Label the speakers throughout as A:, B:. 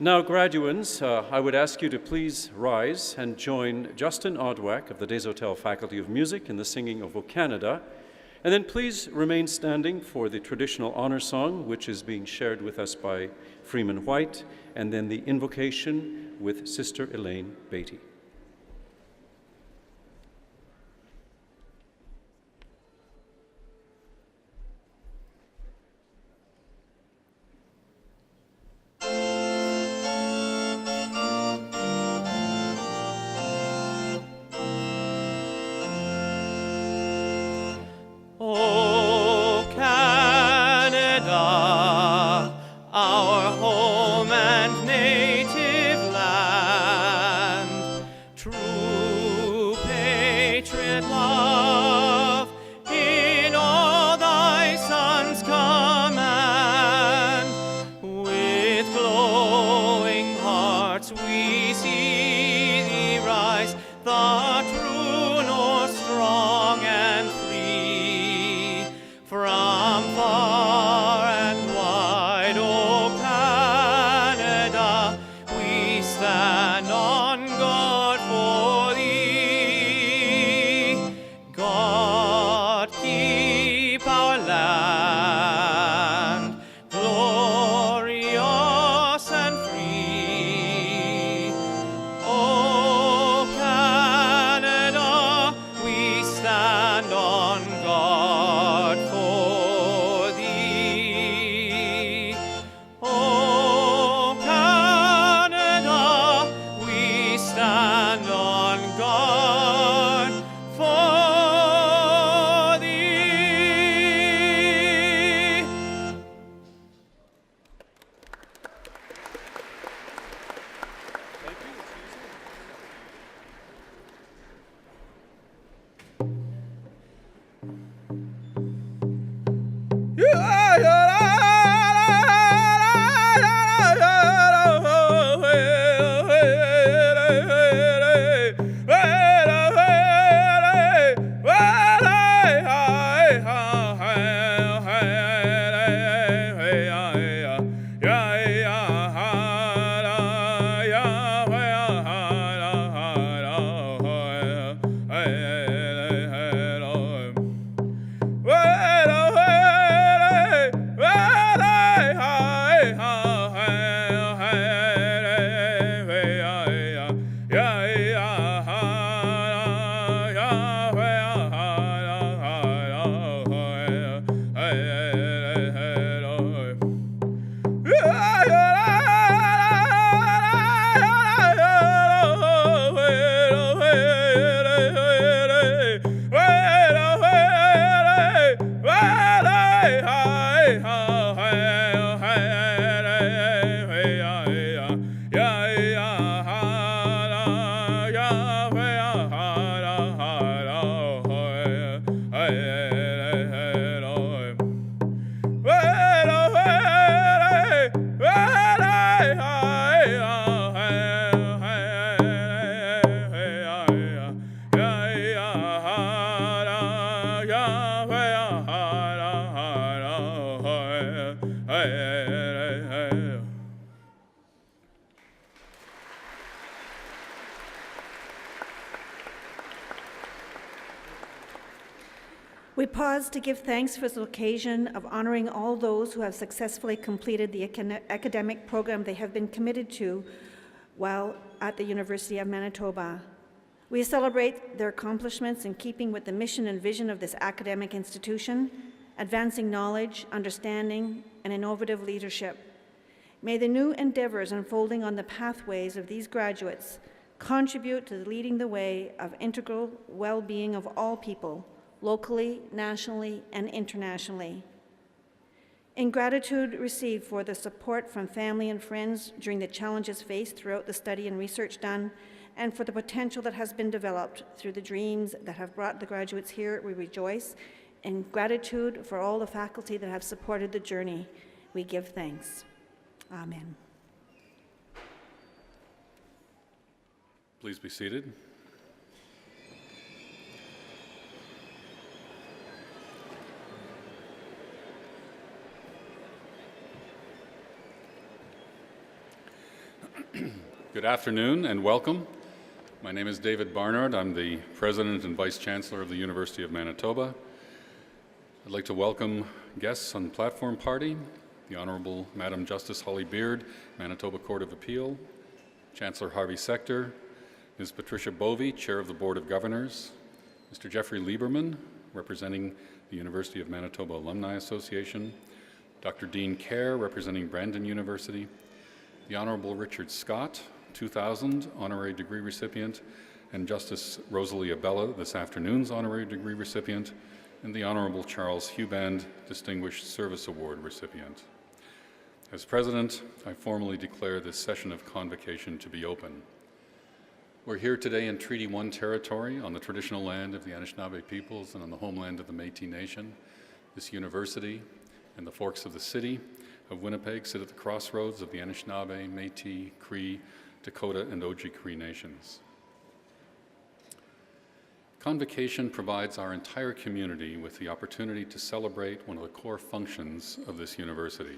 A: Now, graduands, I would ask you to please rise and join Justin Odwack of the Desautel Faculty of Music in the singing of O Canada, and then please remain standing for the traditional honor song, which is being shared with us by Freeman White, and then the invocation with Sister Elaine Beatty.
B: We pause to give thanks for this occasion of honoring all those who have successfully completed the academic program they have been committed to while at the University of Manitoba. We celebrate their accomplishments in keeping with the mission and vision of this academic institution, advancing knowledge, understanding, and innovative leadership. May the new endeavors unfolding on the pathways of these graduates contribute to leading the way of integral well-being of all people, locally, nationally, and internationally. In gratitude received for the support from family and friends during the challenges faced throughout the study and research done, and for the potential that has been developed through the dreams that have brought the graduates here, we rejoice. In gratitude for all the faculty that have supported the journey, we give thanks. Amen.
A: Please be seated.
C: Good afternoon and welcome. My name is David Barnard. I'm the President and Vice Chancellor of the University of Manitoba. I'd like to welcome guests on the platform party, the Honourable Madam Justice Holly Beard, Manitoba Court of Appeal, Chancellor Harvey Sector, Ms. Patricia Bovey, Chair of the Board of Governors, Mr. Jeffrey Lieberman, representing the University of Manitoba Alumni Association, Dr. Dean Kerr, representing Brandon University, the Honourable Richard Scott, 2000 honorary degree recipient, and Justice Rosalie Abella, this afternoon's honorary degree recipient, and the Honourable Charles Huband, Distinguished Service Award recipient. As President, I formally declare this session of convocation to be open. We're here today in Treaty 1 territory on the traditional land of the Anishinaabe peoples and on the homeland of the Métis Nation. This university and the forks of the city of Winnipeg sit at the crossroads of the Anishinaabe, Métis, Cree, Dakota, and Oji-Cree nations. Convocation provides our entire community with the opportunity to celebrate one of the core functions of this university,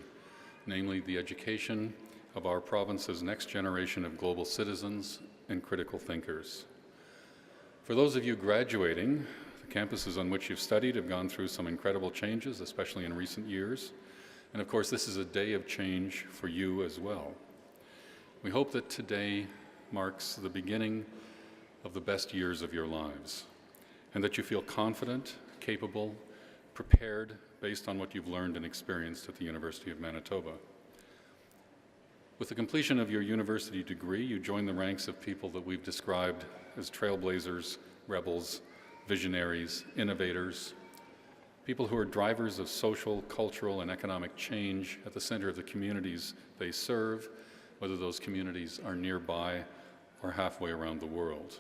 C: namely the education of our province's next generation of global citizens and critical thinkers. For those of you graduating, the campuses on which you've studied have gone through some incredible changes, especially in recent years. And of course, this is a day of change for you as well. We hope that today marks the beginning of the best years of your lives, and that you feel confident, capable, prepared based on what you've learned and experienced at the University of Manitoba. With the completion of your university degree, you join the ranks of people that we've described as trailblazers, rebels, visionaries, innovators, people who are drivers of social, cultural, and economic change at the center of the communities they serve, whether those communities are nearby or halfway around the world.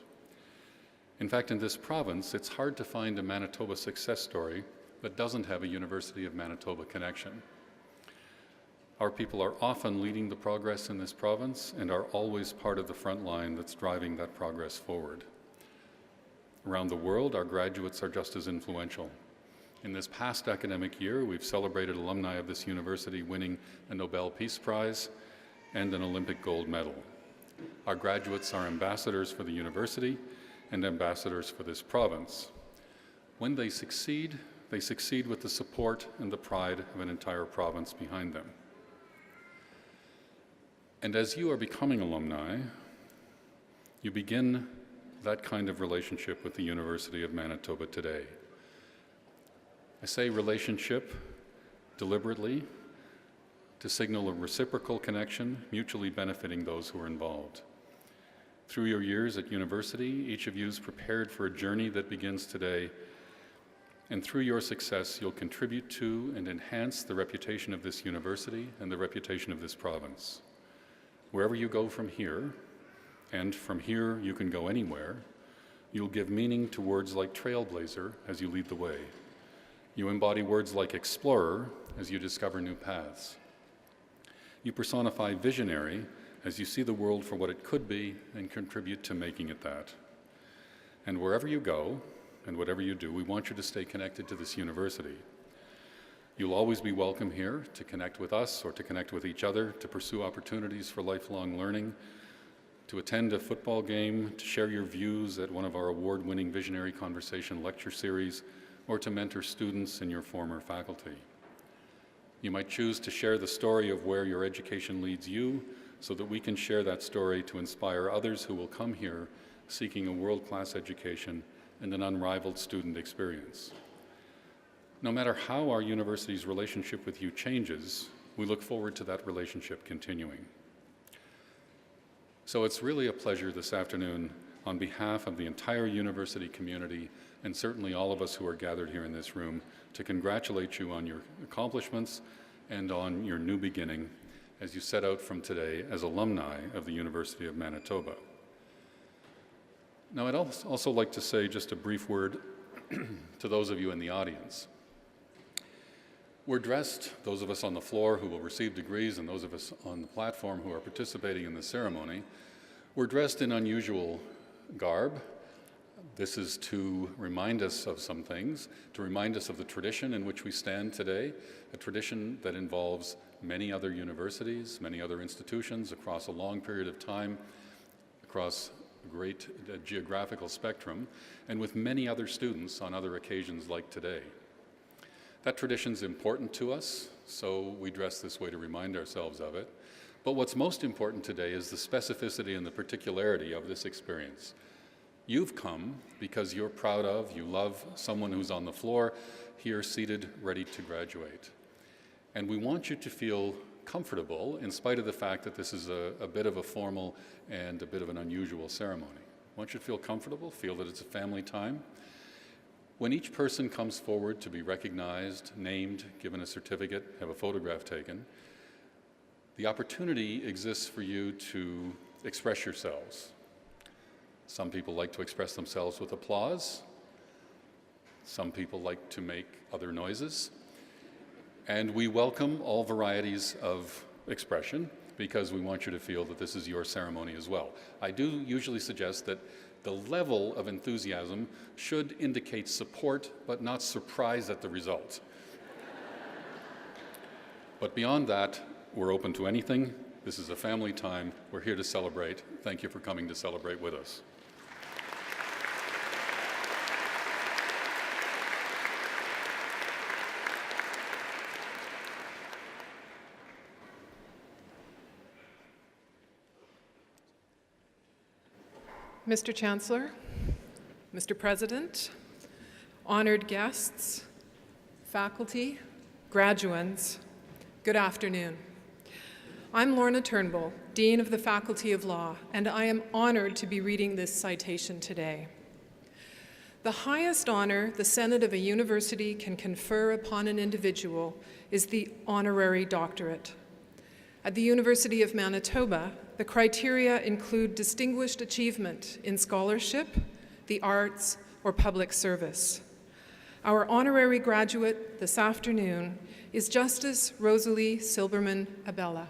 C: In fact, in this province, it's hard to find a Manitoba success story that doesn't have a University of Manitoba connection. Our people are often leading the progress in this province and are always part of the front line that's driving that progress forward. Around the world, our graduates are just as influential. In this past academic year, we've celebrated alumni of this university winning a Nobel Peace Prize and an Olympic gold medal. Our graduates are ambassadors for the university and ambassadors for this province. When they succeed with the support and the pride of an entire province behind them. And as you are becoming alumni, you begin that kind of relationship with the University of Manitoba today. I say relationship deliberately to signal a reciprocal connection, mutually benefiting those who are involved. Through your years at university, each of you is prepared for a journey that begins today, and through your success, you'll contribute to and enhance the reputation of this university and the reputation of this province. Wherever you go from here, and from here you can go anywhere, you'll give meaning to words like trailblazer as you lead the way. You embody words like explorer as you discover new paths. You personify visionary as you see the world for what it could be and contribute to making it that. And wherever you go and whatever you do, we want you to stay connected to this university. You'll always be welcome here to connect with us or to connect with each other, to pursue opportunities for lifelong learning, to attend a football game, to share your views at one of our award-winning Visionary Conversation lecture series, or to mentor students in your former faculty. You might choose to share the story of where your education leads you so that we can share that story to inspire others who will come here seeking a world-class education and an unrivaled student experience. No matter how our university's relationship with you changes, we look forward to that relationship continuing. So it's really a pleasure this afternoon, on behalf of the entire university community and certainly all of us who are gathered here in this room, to congratulate you on your accomplishments and on your new beginning as you set out from today as alumni of the University of Manitoba. Now, I'd also like to say just a brief word to those of you in the audience. We're dressed, those of us on the floor who will receive degrees and those of us on the platform who are participating in the ceremony, we're dressed in unusual garb. This is to remind us of some things, to remind us of the tradition in which we stand today, a tradition that involves many other universities, many other institutions across a long period of time, across a great geographical spectrum, and with many other students on other occasions like today. That tradition's important to us, so we dress this way to remind ourselves of it. But what's most important today is the specificity and the particularity of this experience. You've come because you're proud of, you love someone who's on the floor, here seated, ready to graduate. And we want you to feel comfortable in spite of the fact that this is a bit of a formal and a bit of an unusual ceremony. I want you to feel comfortable, feel that it's a family time. When each person comes forward to be recognized, named, given a certificate, have a photograph taken, the opportunity exists for you to express yourselves. Some people like to express themselves with applause. Some people like to make other noises. And we welcome all varieties of expression because we want you to feel that this is your ceremony as well. I do usually suggest that the level of enthusiasm should indicate support, but not surprise at the result. But beyond that, we're open to anything. This is a family time. We're here to celebrate. Thank you for coming to celebrate with us.
D: Mr. Chancellor, Mr. President, honored guests, faculty, graduands, good afternoon. I'm Lorna Turnbull, Dean of the Faculty of Law, and I am honored to be reading this citation today. The highest honor the Senate of a university can confer upon an individual is the honorary doctorate. At the University of Manitoba, the criteria include distinguished achievement in scholarship, the arts, or public service. Our honorary graduate this afternoon is Justice Rosalie Silberman Abella.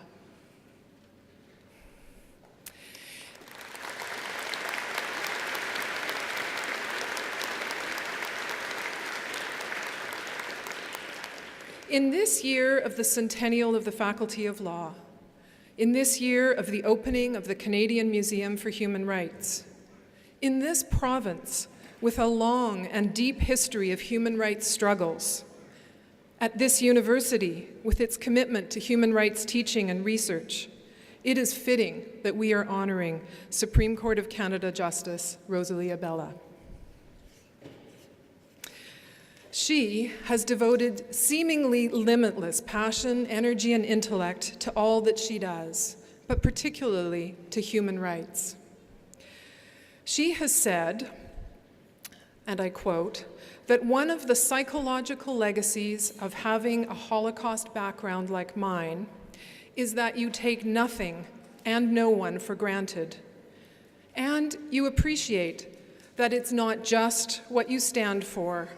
D: In this year of the centennial of the Faculty of Law, in this year of the opening of the Canadian Museum for Human Rights, in this province with a long and deep history of human rights struggles, at this university with its commitment to human rights teaching and research, it is fitting that we are honoring Supreme Court of Canada Justice Rosalie Abella. She has devoted seemingly limitless passion, energy, and intellect to all that she does, but particularly to human rights. She has said, and I quote, that one of the psychological legacies of having a Holocaust background like mine is that you take nothing and no one for granted, and you appreciate that it's not just what you stand for,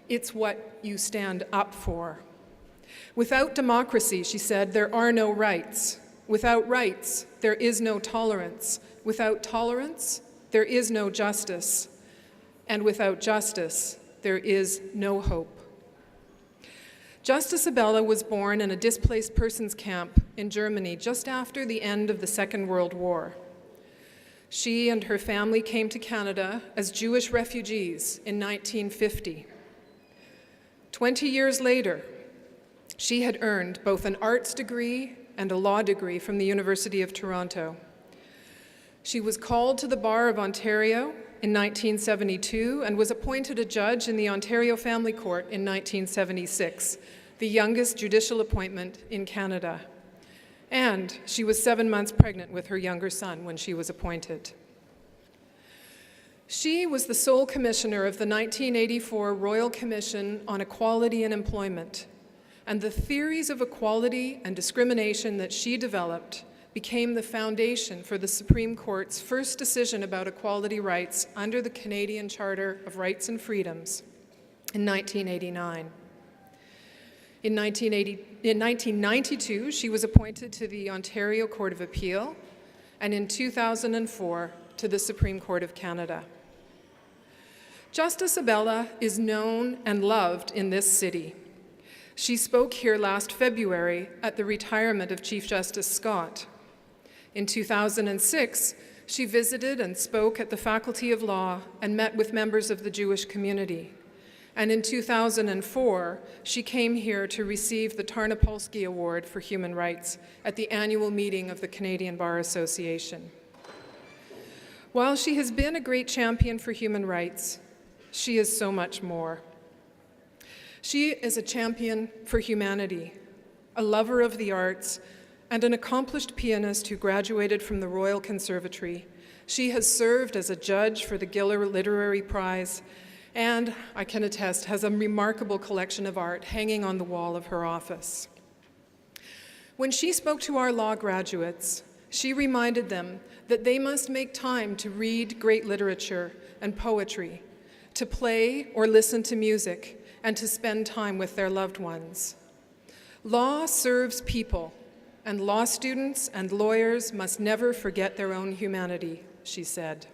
D: it's what you stand up for. Without democracy, she said, there are no rights. Without rights, there is no tolerance. Without tolerance, there is no justice. And without justice, there is no hope. Justice Abella was born in a displaced persons camp in Germany just after the end of the Second World War. She and her family came to Canada as Jewish refugees in 1950. 20 years later, she had earned both an arts degree and a law degree from the University of Toronto. She was called to the Bar of Ontario in 1972 and was appointed a judge in the Ontario Family Court in 1976, the youngest judicial appointment in Canada. And she was 7 months pregnant with her younger son when she was appointed. She was the sole commissioner of the 1984 Royal Commission on Equality in Employment, and the theories of equality and discrimination that she developed became the foundation for the Supreme Court's first decision about equality rights under the Canadian Charter of Rights and Freedoms in 1989. In 1992, she was appointed to the Ontario Court of Appeal, and in 2004, to the Supreme Court of Canada. Justice Abella is known and loved in this city. She spoke here last February at the retirement of Chief Justice Scott. In 2006, She visited and spoke at the Faculty of Law and met with members of the Jewish community. And in 2004, she came here to receive the Tarnopolsky Award for Human Rights at the annual meeting of the Canadian Bar Association. While she has been a great champion for human rights, she is so much more. She is a champion for humanity, a lover of the arts, and an accomplished pianist who graduated from the Royal Conservatory. She has served as a judge for the Giller Literary Prize, and, I can attest, has a remarkable collection of art hanging on the wall of her office. When she spoke to our law graduates, she reminded them that they must make time to read great literature and poetry, to play or listen to music, and to spend time with their loved ones. Law serves people, and law students and lawyers must never forget their own humanity, she said.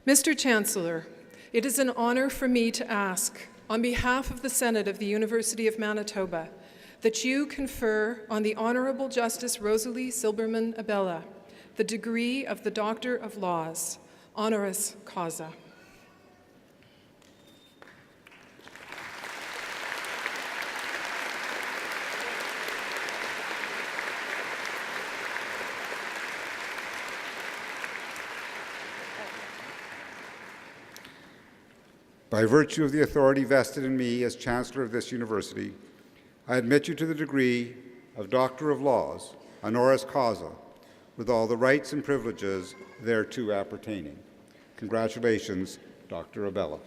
D: Mr. Chancellor, it is an honor for me to ask, on behalf of the Senate of the University of Manitoba, that you confer on the Honorable Justice Rosalie Silberman Abella the degree of the Doctor of Laws, honoris causa.
E: By virtue of the authority vested in me as Chancellor of this university, I admit you to the degree of Doctor of Laws, honoris causa, with all the rights and privileges thereto appertaining. Congratulations, Dr. Abella.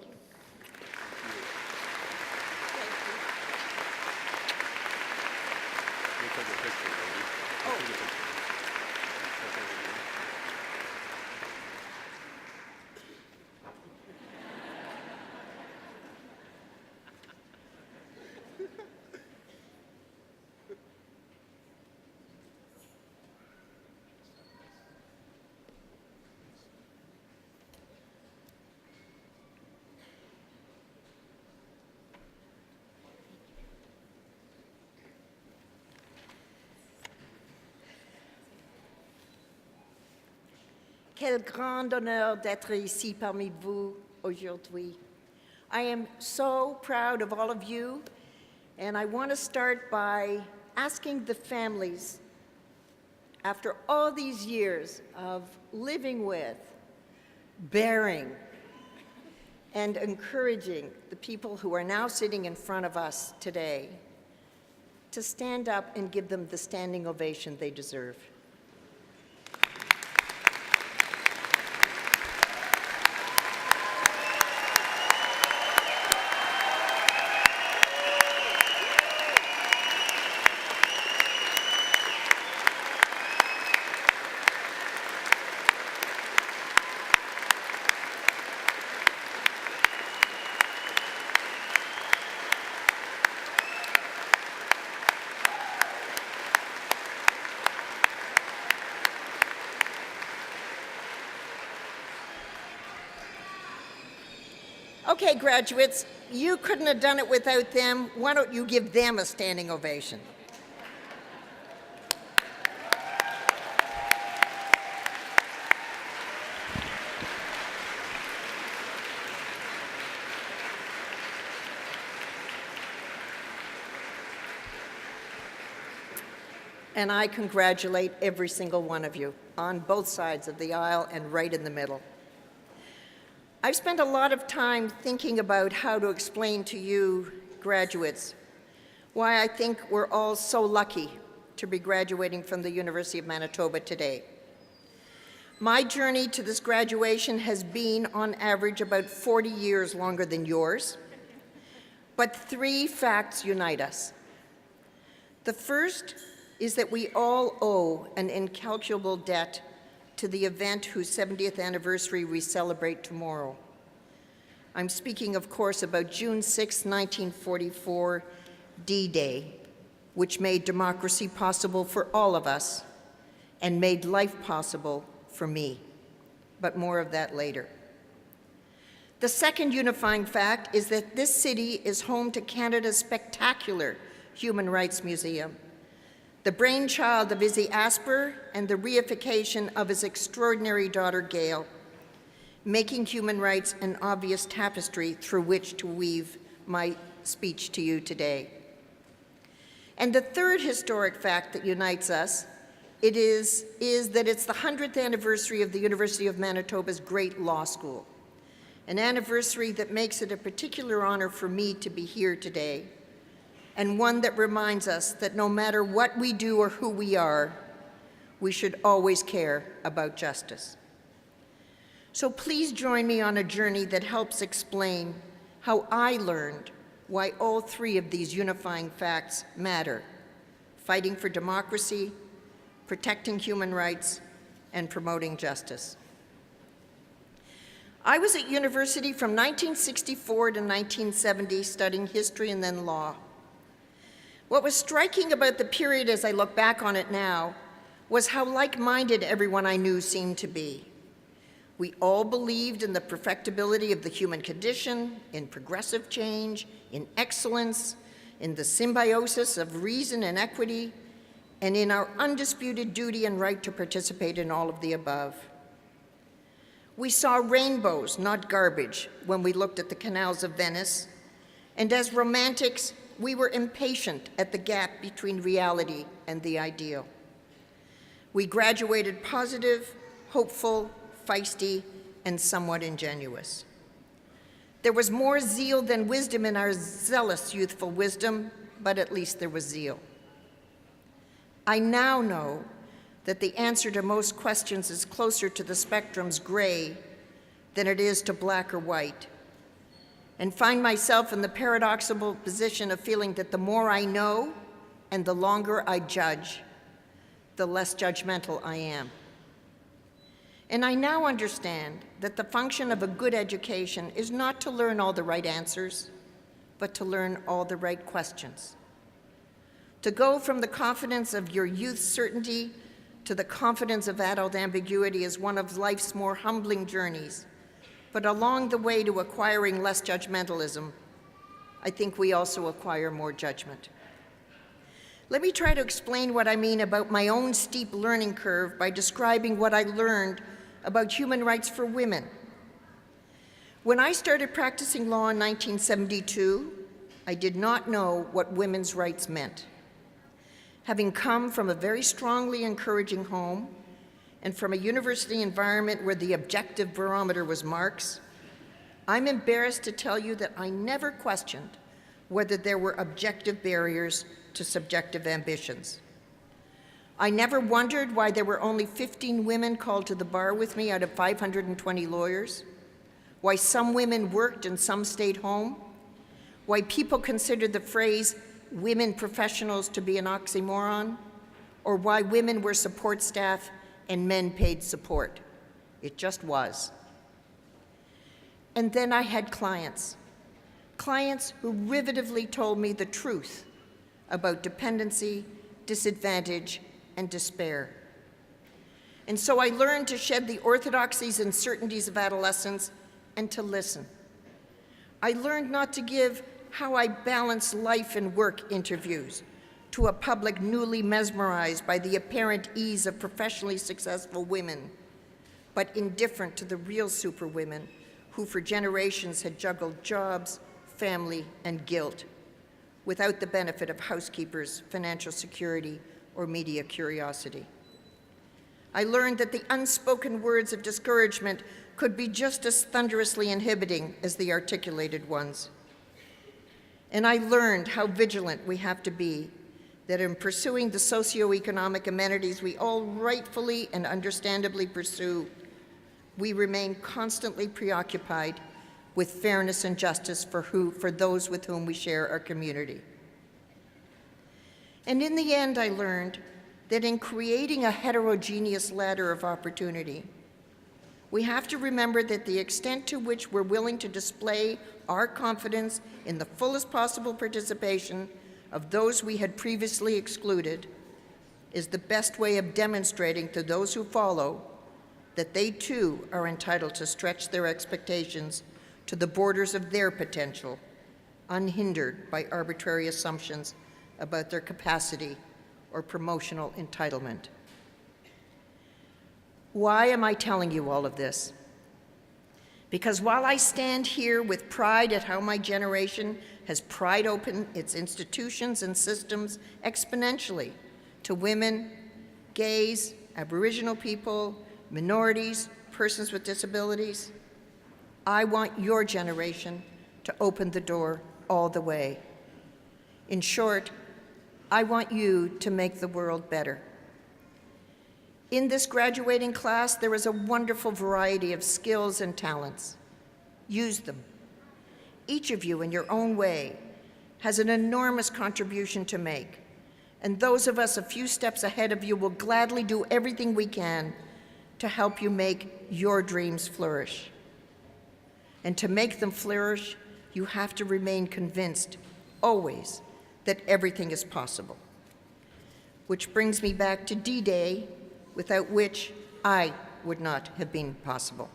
F: Quel grand honneur d'être ici parmi vous aujourd'hui. I am so proud of all of you, and I want to start by asking the families, after all these years of living with, bearing, and encouraging the people who are now sitting in front of us today, to stand up and give them the standing ovation they deserve. Okay, graduates, you couldn't have done it without them. Why don't you give them a standing ovation? And I congratulate every single one of you on both sides of the aisle and right in the middle. I've spent a lot of time thinking about how to explain to you, graduates, why I think we're all so lucky to be graduating from the University of Manitoba today. My journey to this graduation has been, on average, about 40 years longer than yours, but 3 facts unite us. The first is that we all owe an incalculable debt to the event whose 70th anniversary we celebrate tomorrow. I'm speaking, of course, about June 6, 1944, D-Day, which made democracy possible for all of us and made life possible for me. But more of that later. The second unifying fact is that this city is home to Canada's spectacular Human Rights Museum, the brainchild of Izzy Asper and the reification of his extraordinary daughter, Gail, making human rights an obvious tapestry through which to weave my speech to you today. And the third historic fact that unites us is that it's the 100th anniversary of the University of Manitoba's great law school, an anniversary that makes it a particular honor for me to be here today, and one that reminds us that no matter what we do or who we are, we should always care about justice. So please join me on a journey that helps explain how I learned why all three of these unifying facts matter: fighting for democracy, protecting human rights, and promoting justice. I was at university from 1964 to 1970 studying history and then law. What was striking about the period as I look back on it now was how like-minded everyone I knew seemed to be. We all believed in the perfectibility of the human condition, in progressive change, in excellence, in the symbiosis of reason and equity, and in our undisputed duty and right to participate in all of the above. We saw rainbows, not garbage, when we looked at the canals of Venice, and as romantics, we were impatient at the gap between reality and the ideal. We graduated positive, hopeful, feisty, and somewhat ingenuous. There was more zeal than wisdom in our zealous youthful wisdom, but at least there was zeal. I now know that the answer to most questions is closer to the spectrum's gray than it is to black or white, and find myself in the paradoxical position of feeling that the more I know and the longer I judge, the less judgmental I am. And I now understand that the function of a good education is not to learn all the right answers, but to learn all the right questions. To go from the confidence of your youth's certainty to the confidence of adult ambiguity is one of life's more humbling journeys. But along the way to acquiring less judgmentalism, I think we also acquire more judgment. Let me try to explain what I mean about my own steep learning curve by describing what I learned about human rights for women. When I started practicing law in 1972, I did not know what women's rights meant. Having come from a very strongly encouraging home and from a university environment where the objective barometer was marks, I'm embarrassed to tell you that I never questioned whether there were objective barriers to subjective ambitions. I never wondered why there were only 15 women called to the bar with me out of 520 lawyers, why some women worked and some stayed home, why people considered the phrase women professionals to be an oxymoron, or why women were support staff and men paid support. It just was. And then I had clients who rivetingly told me the truth about dependency, disadvantage, and despair. And so I learned to shed the orthodoxies and certainties of adolescence and to listen. I learned not to give how I balance life and work interviews to a public newly mesmerized by the apparent ease of professionally successful women, but indifferent to the real superwomen who for generations had juggled jobs, family, and guilt without the benefit of housekeepers, financial security, or media curiosity. I learned that the unspoken words of discouragement could be just as thunderously inhibiting as the articulated ones. And I learned how vigilant we have to be, that in pursuing the socioeconomic amenities we all rightfully and understandably pursue, we remain constantly preoccupied with fairness and justice for those with whom we share our community. And in the end, I learned that in creating a heterogeneous ladder of opportunity, we have to remember that the extent to which we're willing to display our confidence in the fullest possible participation of those we had previously excluded is the best way of demonstrating to those who follow that they too are entitled to stretch their expectations to the borders of their potential, unhindered by arbitrary assumptions about their capacity or promotional entitlement. Why am I telling you all of this? Because while I stand here with pride at how my generation has pried open its institutions and systems exponentially to women, gays, Aboriginal people, minorities, persons with disabilities, I want your generation to open the door all the way. In short, I want you to make the world better. In this graduating class, there is a wonderful variety of skills and talents. Use them. Each of you, in your own way, has an enormous contribution to make, and those of us a few steps ahead of you will gladly do everything we can to help you make your dreams flourish. And to make them flourish, you have to remain convinced, always, that everything is possible. Which brings me back to D-Day, without which I would not have been possible.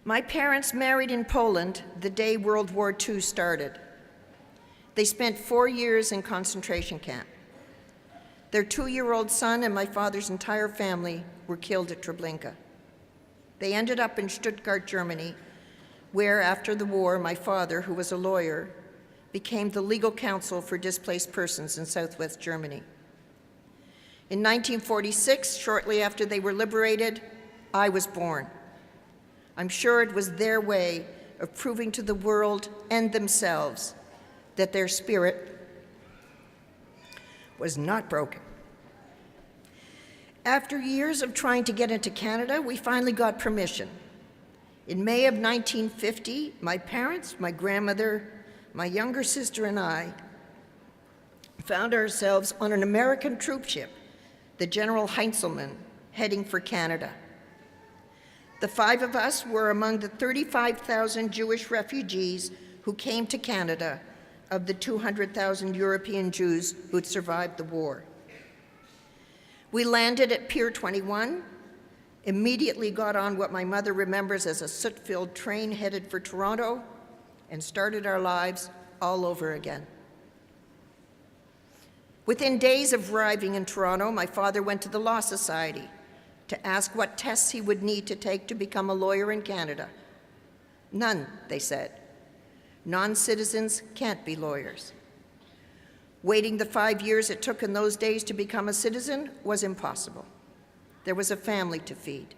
F: My parents married in Poland the day World War II started. They spent 4 years in concentration camp. Their 2-year-old son and my father's entire family were killed at Treblinka. They ended up in Stuttgart, Germany, where after the war, my father, who was a lawyer, became the legal counsel for displaced persons in Southwest Germany. In 1946, shortly after they were liberated, I was born. I'm sure it was their way of proving to the world and themselves that their spirit was not broken. After years of trying to get into Canada, we finally got permission. In May of 1950, my parents, my grandmother, my younger sister, and I found ourselves on an American troop ship, the General Heinzelman, heading for Canada. The 5 of us were among the 35,000 Jewish refugees who came to Canada of the 200,000 European Jews who'd survived the war. We landed at Pier 21, immediately got on what my mother remembers as a soot-filled train headed for Toronto, and started our lives all over again. Within days of arriving in Toronto, my father went to the Law Society to ask what tests he would need to take to become a lawyer in Canada. None, they said. Non-citizens can't be lawyers. Waiting the 5 years it took in those days to become a citizen was impossible. There was a family to feed.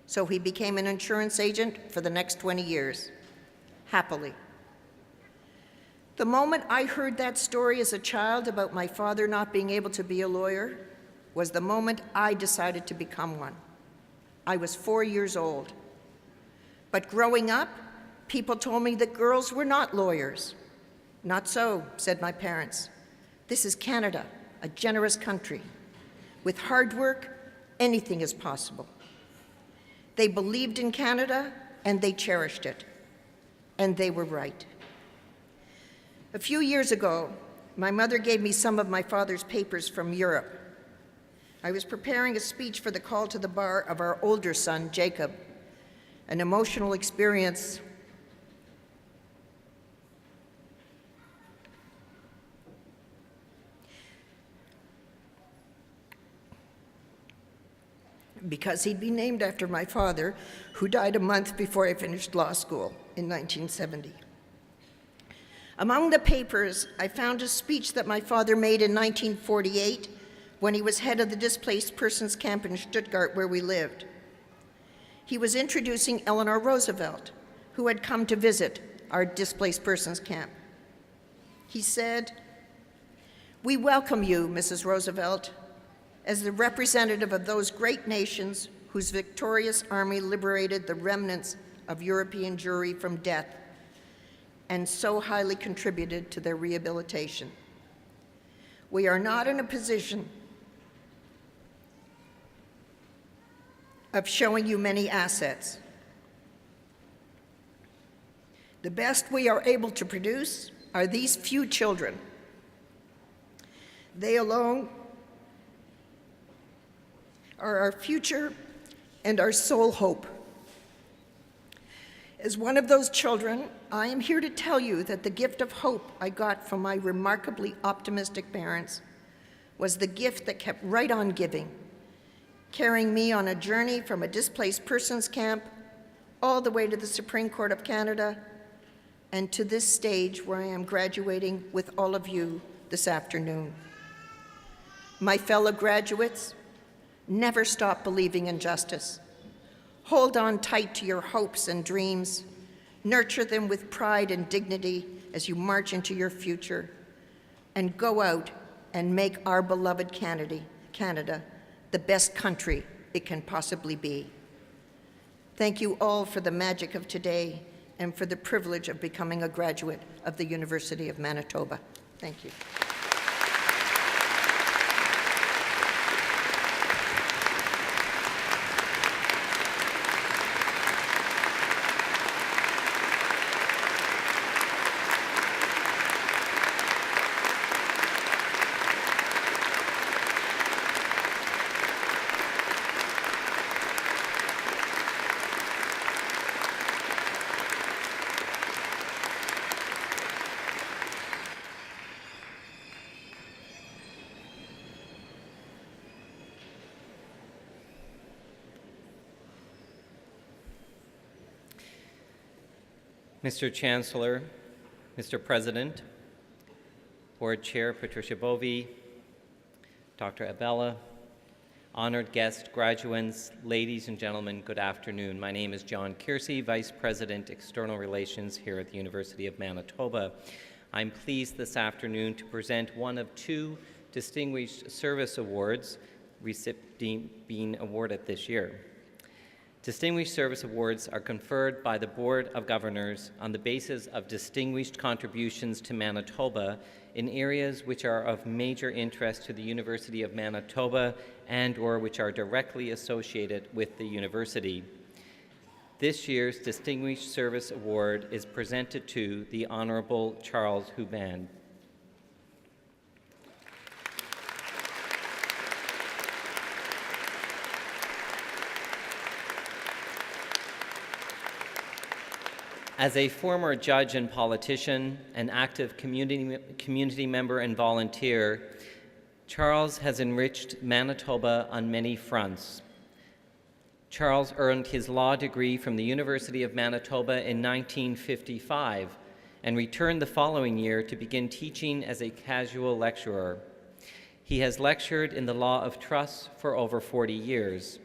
F: So he became an insurance agent for the next 20 years, happily. The moment I heard that story as a child about my father not being able to be a lawyer was the moment I decided to become one. I was 4 years old. But growing up, people told me that girls were not lawyers. Not so, said my parents. This is Canada, a generous country. With hard work, anything is possible. They believed in Canada, and they cherished it. And they were right. A few years ago, my mother gave me some of my father's papers from Europe. I was preparing a speech for the call to the bar of our older son, Jacob, an emotional experience because he'd be named after my father, who died a month before I finished law school in 1970. Among the papers, I found a speech that my father made in 1948 when he was head of the displaced persons camp in Stuttgart, where we lived. He was introducing Eleanor Roosevelt, who had come to visit our displaced persons camp. He said, "We welcome you, Mrs. Roosevelt, as the representative of those great nations whose victorious army liberated the remnants of European Jewry from death and so highly contributed to their rehabilitation. We are not in a position of showing you many assets. The best we are able to produce are these few children. They alone are our future and our sole hope. As one of those children, I am here to tell you that the gift of hope I got from my remarkably optimistic parents was the gift that kept right on giving, carrying me on a journey from a displaced persons camp all the way to the Supreme Court of Canada and to this stage where I am graduating with all of you this afternoon. My fellow graduates, never stop believing in justice. Hold on tight to your hopes and dreams. Nurture them with pride and dignity as you march into your future. And go out and make our beloved Canada the best country it can possibly be. Thank you all for the magic of today and for the privilege of becoming a graduate of the University of Manitoba. Thank you.
G: Mr. Chancellor, Mr. President, Board Chair Patricia Bovey, Dr. Abella, honored guests, graduates, ladies and gentlemen, good afternoon. My name is John Kiersey, Vice President, External Relations here at the University of Manitoba. I'm pleased this afternoon to present one of two Distinguished Service Awards being awarded this year. Distinguished Service Awards are conferred by the Board of Governors on the basis of distinguished contributions to Manitoba in areas which are of major interest to the University of Manitoba and/or which are directly associated with the university. This year's Distinguished Service Award is presented to the Honorable Charles Huband. As a former judge and politician, an active community member and volunteer, Charles has enriched Manitoba on many fronts. Charles earned his law degree from the University of Manitoba in 1955 and returned the following year to begin teaching as a casual lecturer. He has lectured in the law of trusts for over 40 years.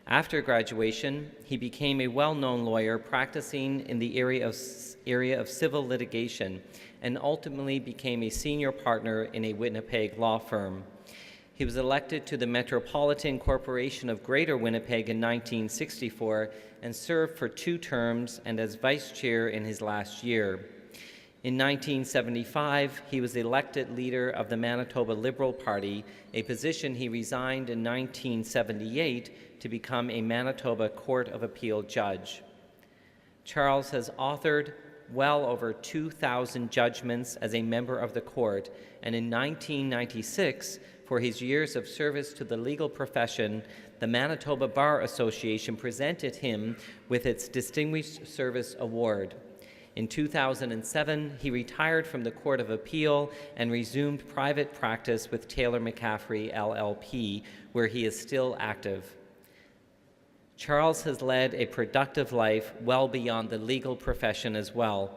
G: After graduation, he became a well-known lawyer practicing in the area of civil litigation and ultimately became a senior partner in a Winnipeg law firm. He was elected to the Metropolitan Corporation of Greater Winnipeg in 1964 and served for 2 terms and as vice chair in his last year. In 1975, he was elected leader of the Manitoba Liberal Party, a position he resigned in 1978 to become a Manitoba Court of Appeal judge. Charles has authored well over 2,000 judgments as a member of the court, and in 1996, for his years of service to the legal profession, the Manitoba Bar Association presented him with its Distinguished Service Award. In 2007, he retired from the Court of Appeal and resumed private practice with Taylor McCaffrey, LLP, where he is still active. Charles has led a productive life well beyond the legal profession as well.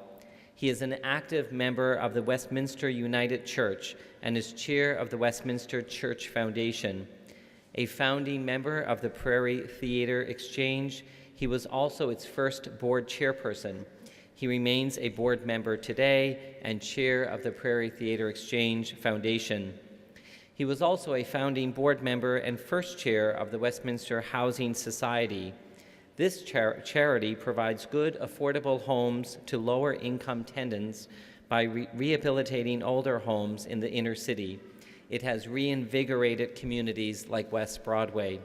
G: He is an active member of the Westminster United Church and is chair of the Westminster Church Foundation. A founding member of the Prairie Theatre Exchange, he was also its first board chairperson. He remains a board member today and chair of the Prairie Theatre Exchange Foundation. He was also a founding board member and first chair of the Westminster Housing Society. This charity provides good, affordable homes to lower-income tenants by rehabilitating older homes in the inner city. It has reinvigorated communities like West Broadway.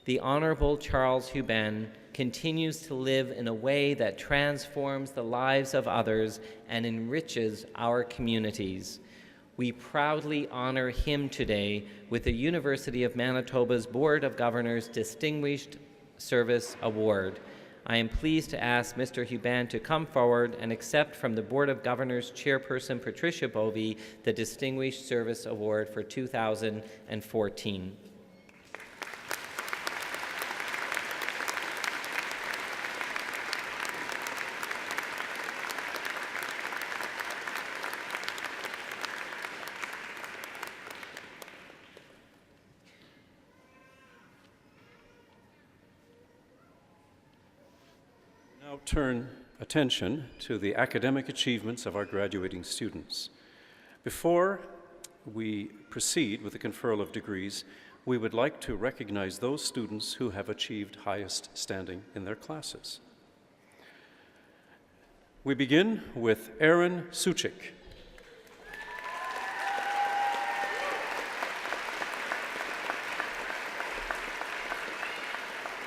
G: The Honorable Charles Huband continues to live in a way that transforms the lives of others and enriches our communities. We proudly honor him today with the University of Manitoba's Board of Governors Distinguished Service Award. I am pleased to ask Mr. Huban to come forward and accept from the Board of Governors Chairperson Patricia Bovey the Distinguished Service Award for 2014.
A: Now turn attention to the academic achievements of our graduating students. Before we proceed with the conferral of degrees, we would like to recognize those students who have achieved highest standing in their classes. We begin with Aaron Suchik.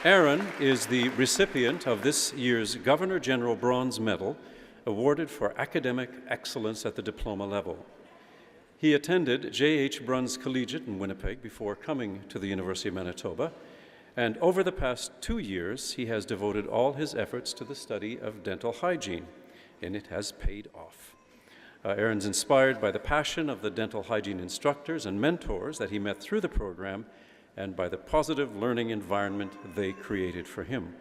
A: Aaron is the recipient of this year's Governor General Bronze Medal, awarded for academic excellence at the diploma level. He attended J.H. Bruns Collegiate in Winnipeg before coming to the University of Manitoba, and over the past 2 years, he has devoted all his efforts to the study of dental hygiene, and it has paid off. Aaron's inspired by the passion of the dental hygiene instructors and mentors that he met through the program, and by the positive learning environment they created for him.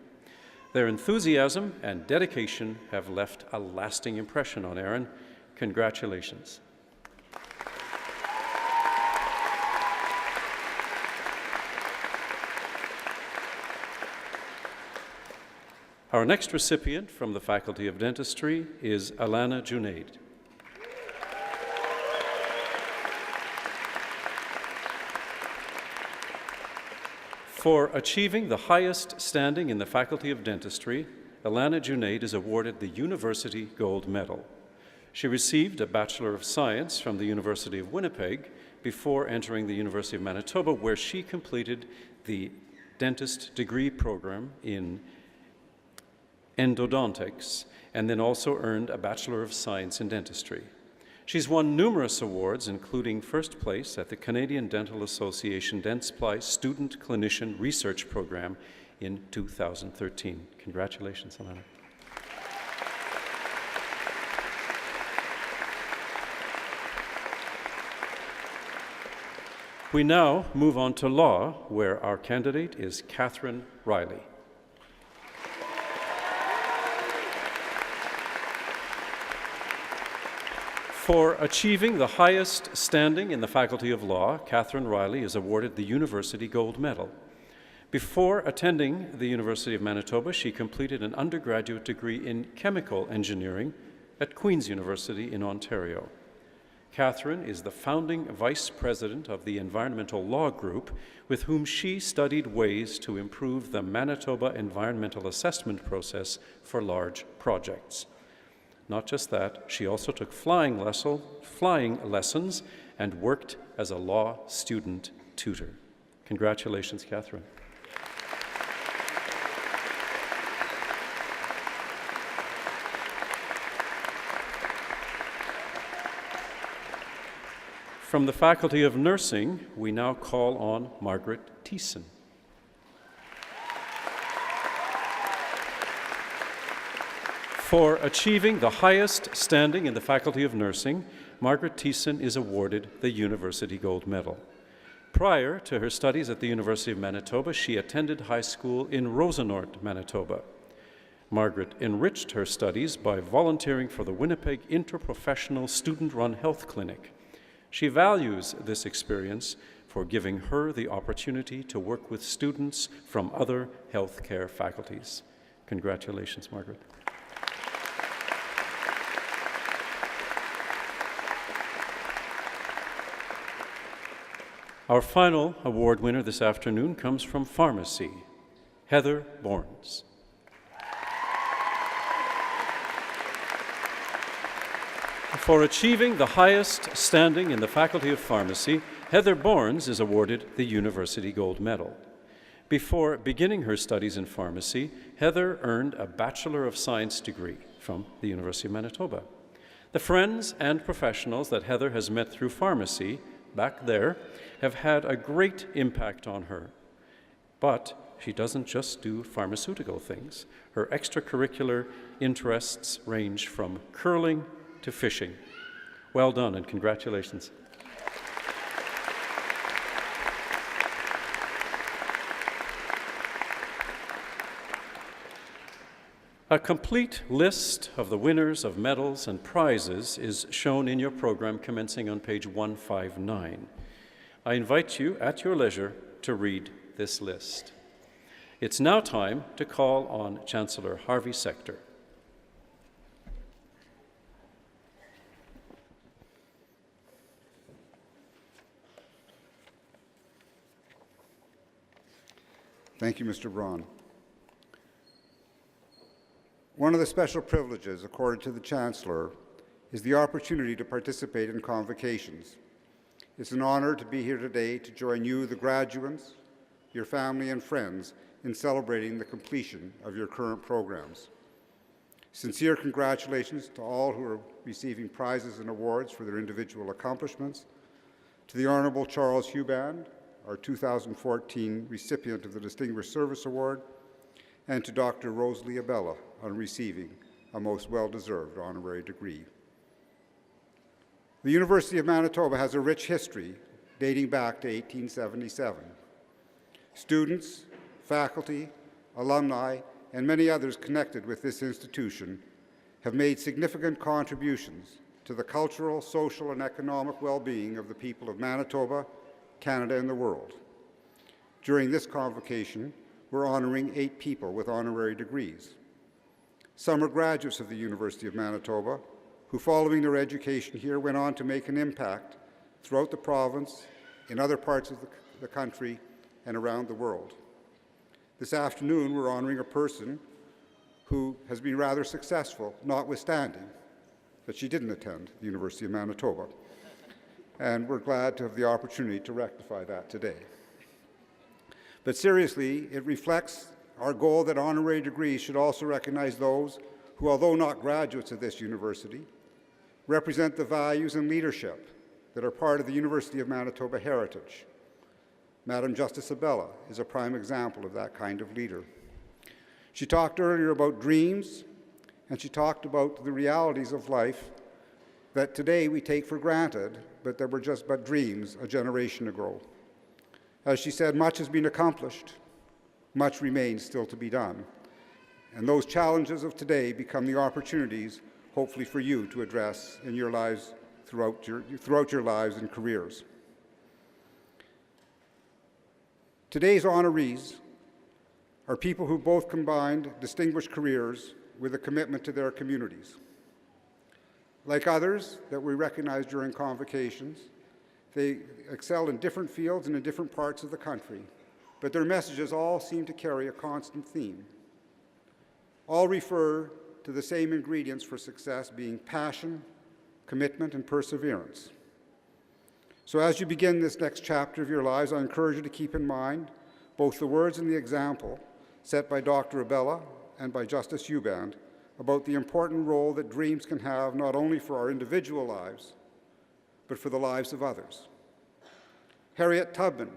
A: Their enthusiasm and dedication have left a lasting impression on Aaron. Congratulations. Our next recipient from the Faculty of Dentistry is Alana Junaid. For achieving the highest standing in the Faculty of Dentistry, Alana Junaid is awarded the University Gold Medal. She received a Bachelor of Science from the University of Winnipeg before entering the University of Manitoba, where she completed the dentist degree program in endodontics and then also earned a Bachelor of Science in Dentistry. She's won numerous awards, including first place at the Canadian Dental Association Dentsply Student Clinician Research Program in 2013. Congratulations, Alana. We now move on to law, where our candidate is Catherine Riley. For achieving the highest standing in the Faculty of Law, Catherine Riley is awarded the University Gold Medal. Before attending the University of Manitoba, she completed an undergraduate degree in chemical engineering at Queen's University in Ontario. Catherine is the founding vice president of the Environmental Law Group, with whom she studied ways to improve the Manitoba environmental assessment process for large projects. Not just that, she also took flying lessons and worked as a law student tutor. Congratulations, Catherine. From the Faculty of Nursing, we now call on Margaret Thiessen. For achieving the highest standing in the Faculty of Nursing, Margaret Thiessen is awarded the University Gold Medal. Prior to her studies at the University of Manitoba, she attended high school in Rosenort, Manitoba. Margaret enriched her studies by volunteering for the Winnipeg Interprofessional Student-Run Health Clinic. She values this experience for giving her the opportunity to work with students from other healthcare faculties. Congratulations, Margaret. Our final award winner this afternoon comes from Pharmacy, Heather Borns. For achieving the highest standing in the Faculty of Pharmacy, Heather Borns is awarded the University Gold Medal. Before beginning her studies in pharmacy, Heather earned a Bachelor of Science degree from the University of Manitoba. The friends and professionals that Heather has met through pharmacy back there have had a great impact on her. But she doesn't just do pharmaceutical things. Her extracurricular interests range from curling to fishing. Well done and congratulations. A complete list of the winners of medals and prizes is shown in your program commencing on page 159. I invite you at your leisure to read this list. It's now time to call on Chancellor Harvey Sector.
E: Thank you, Mr. Braun. One of the special privileges accorded to the Chancellor is the opportunity to participate in convocations. It's an honor to be here today to join you, the graduates, your family and friends, in celebrating the completion of your current programs. Sincere congratulations to all who are receiving prizes and awards for their individual accomplishments, to the Honourable Charles Huband, our 2014 recipient of the Distinguished Service Award, and to Dr. Rosalie Abella on receiving a most well-deserved honorary degree. The University of Manitoba has a rich history dating back to 1877. Students, faculty, alumni, and many others connected with this institution have made significant contributions to the cultural, social, and economic well-being of the people of Manitoba, Canada, and the world. During this convocation, we're honoring 8 people with honorary degrees. Some are graduates of the University of Manitoba who, following their education here, went on to make an impact throughout the province, in other parts of the country, and around the world. This afternoon, we're honoring a person who has been rather successful, notwithstanding that she didn't attend the University of Manitoba. And we're glad to have the opportunity to rectify that today. But seriously, it reflects our goal that honorary degrees should also recognize those who, although not graduates of this university, represent the values and leadership that are part of the University of Manitoba heritage. Madam Justice Abella is a prime example of that kind of leader. She talked earlier about dreams, and she talked about the realities of life that today we take for granted, but that were just but dreams a generation ago. As she said, much has been accomplished, much remains still to be done. And those challenges of today become the opportunities, hopefully, for you to address in your lives throughout your lives and careers. Today's honorees are people who both combined distinguished careers with a commitment to their communities. Like others that we recognize during convocations, they excel in different fields and in different parts of the country, but their messages all seem to carry a constant theme. All refer to the same ingredients for success being passion, commitment, and perseverance. So as you begin this next chapter of your lives, I encourage you to keep in mind both the words and the example set by Dr. Abella and by Justice Huband about the important role that dreams can have not only for our individual lives, but for the lives of others. Harriet Tubman,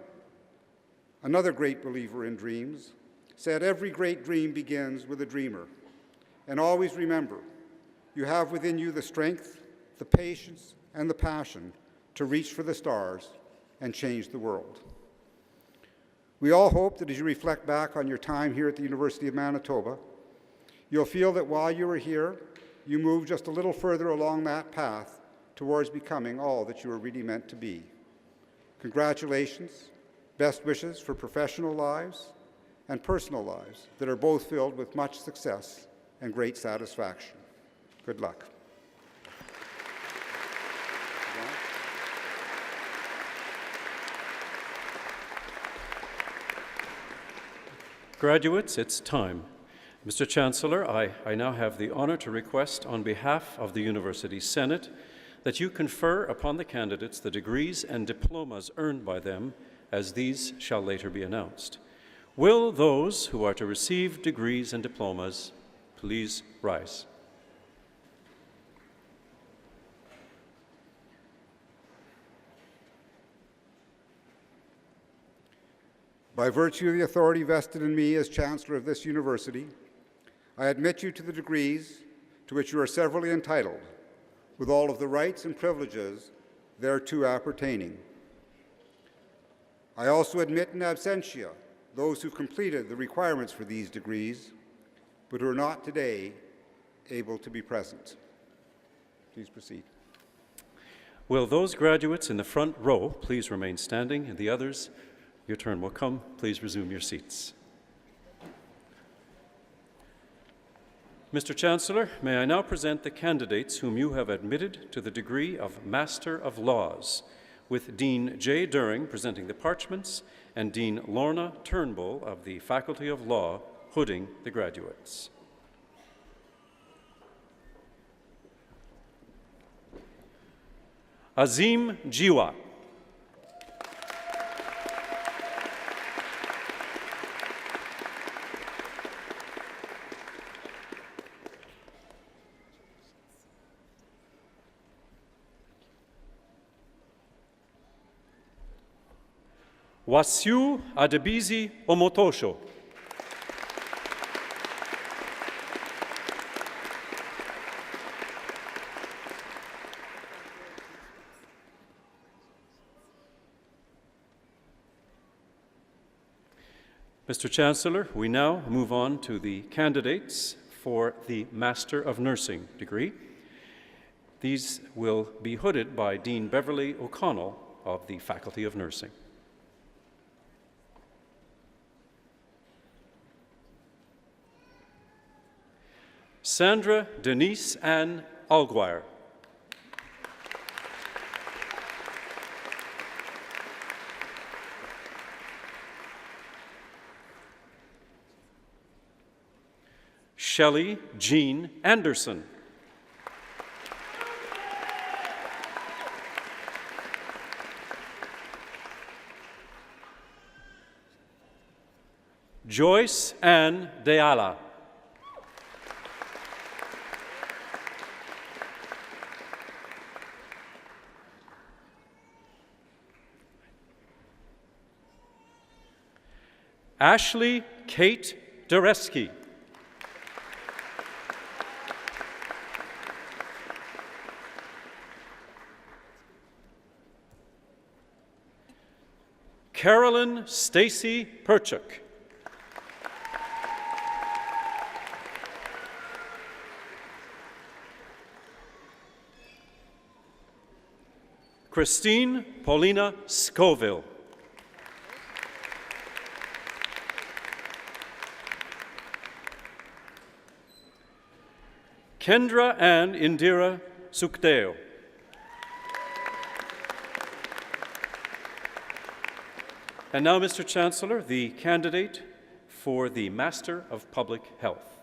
E: another great believer in dreams, said, "Every great dream begins with a dreamer. And always remember, you have within you the strength, the patience, and the passion to reach for the stars and change the world." We all hope that as you reflect back on your time here at the University of Manitoba, you'll feel that while you were here, you moved just a little further along that path towards becoming all that you were really meant to be. Congratulations, best wishes for professional lives and personal lives that are both filled with much success and great satisfaction. Good luck.
A: Graduates, it's time. Mr. Chancellor, I now have the honor to request on behalf of the University Senate that you confer upon the candidates the degrees and diplomas earned by them, as these shall later be announced. Will those who are to receive degrees and diplomas please rise?
E: By virtue of the authority vested in me as Chancellor of this university, I admit you to the degrees to which you are severally entitled, with all of the rights and privileges thereto appertaining. I also admit in absentia those who've completed the requirements for these degrees, but who are not today able to be present. Please proceed.
A: Will those graduates in the front row please remain standing, and the others, your turn will come. Please resume your seats. Mr. Chancellor, may I now present the candidates whom you have admitted to the degree of Master of Laws, with Dean J. During presenting the parchments and Dean Lorna Turnbull of the Faculty of Law hooding the graduates. Azim Jiwa. Wasiu Adebizi Omotosho. Mr. Chancellor, we now move on to the candidates for the Master of Nursing degree. These will be hooded by Dean Beverly O'Connell of the Faculty of Nursing. Sandra Denise Ann Alguire. Shelley Jean Anderson. Joyce Ann Deala. Ashley Kate Dureski. Carolyn Stacy Perchuk. Christine Paulina Scoville. Kendra Ann Indira Sukdeo. And now, Mr. Chancellor, the candidate for the Master of Public Health.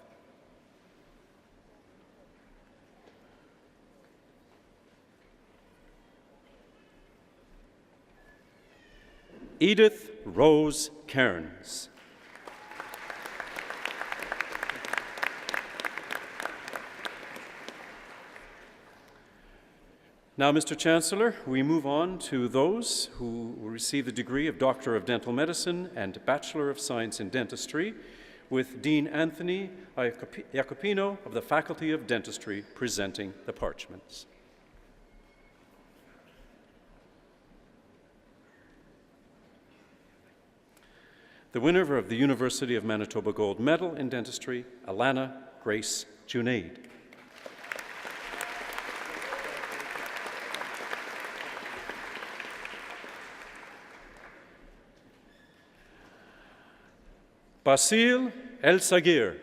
A: Edith Rose Cairns. Now, Mr. Chancellor, we move on to those who will receive the degree of Doctor of Dental Medicine and Bachelor of Science in Dentistry, with Dean Anthony Iacopino of the Faculty of Dentistry presenting the parchments. The winner of the University of Manitoba Gold Medal in Dentistry, Alana Grace Junaid. Basil El Sagir.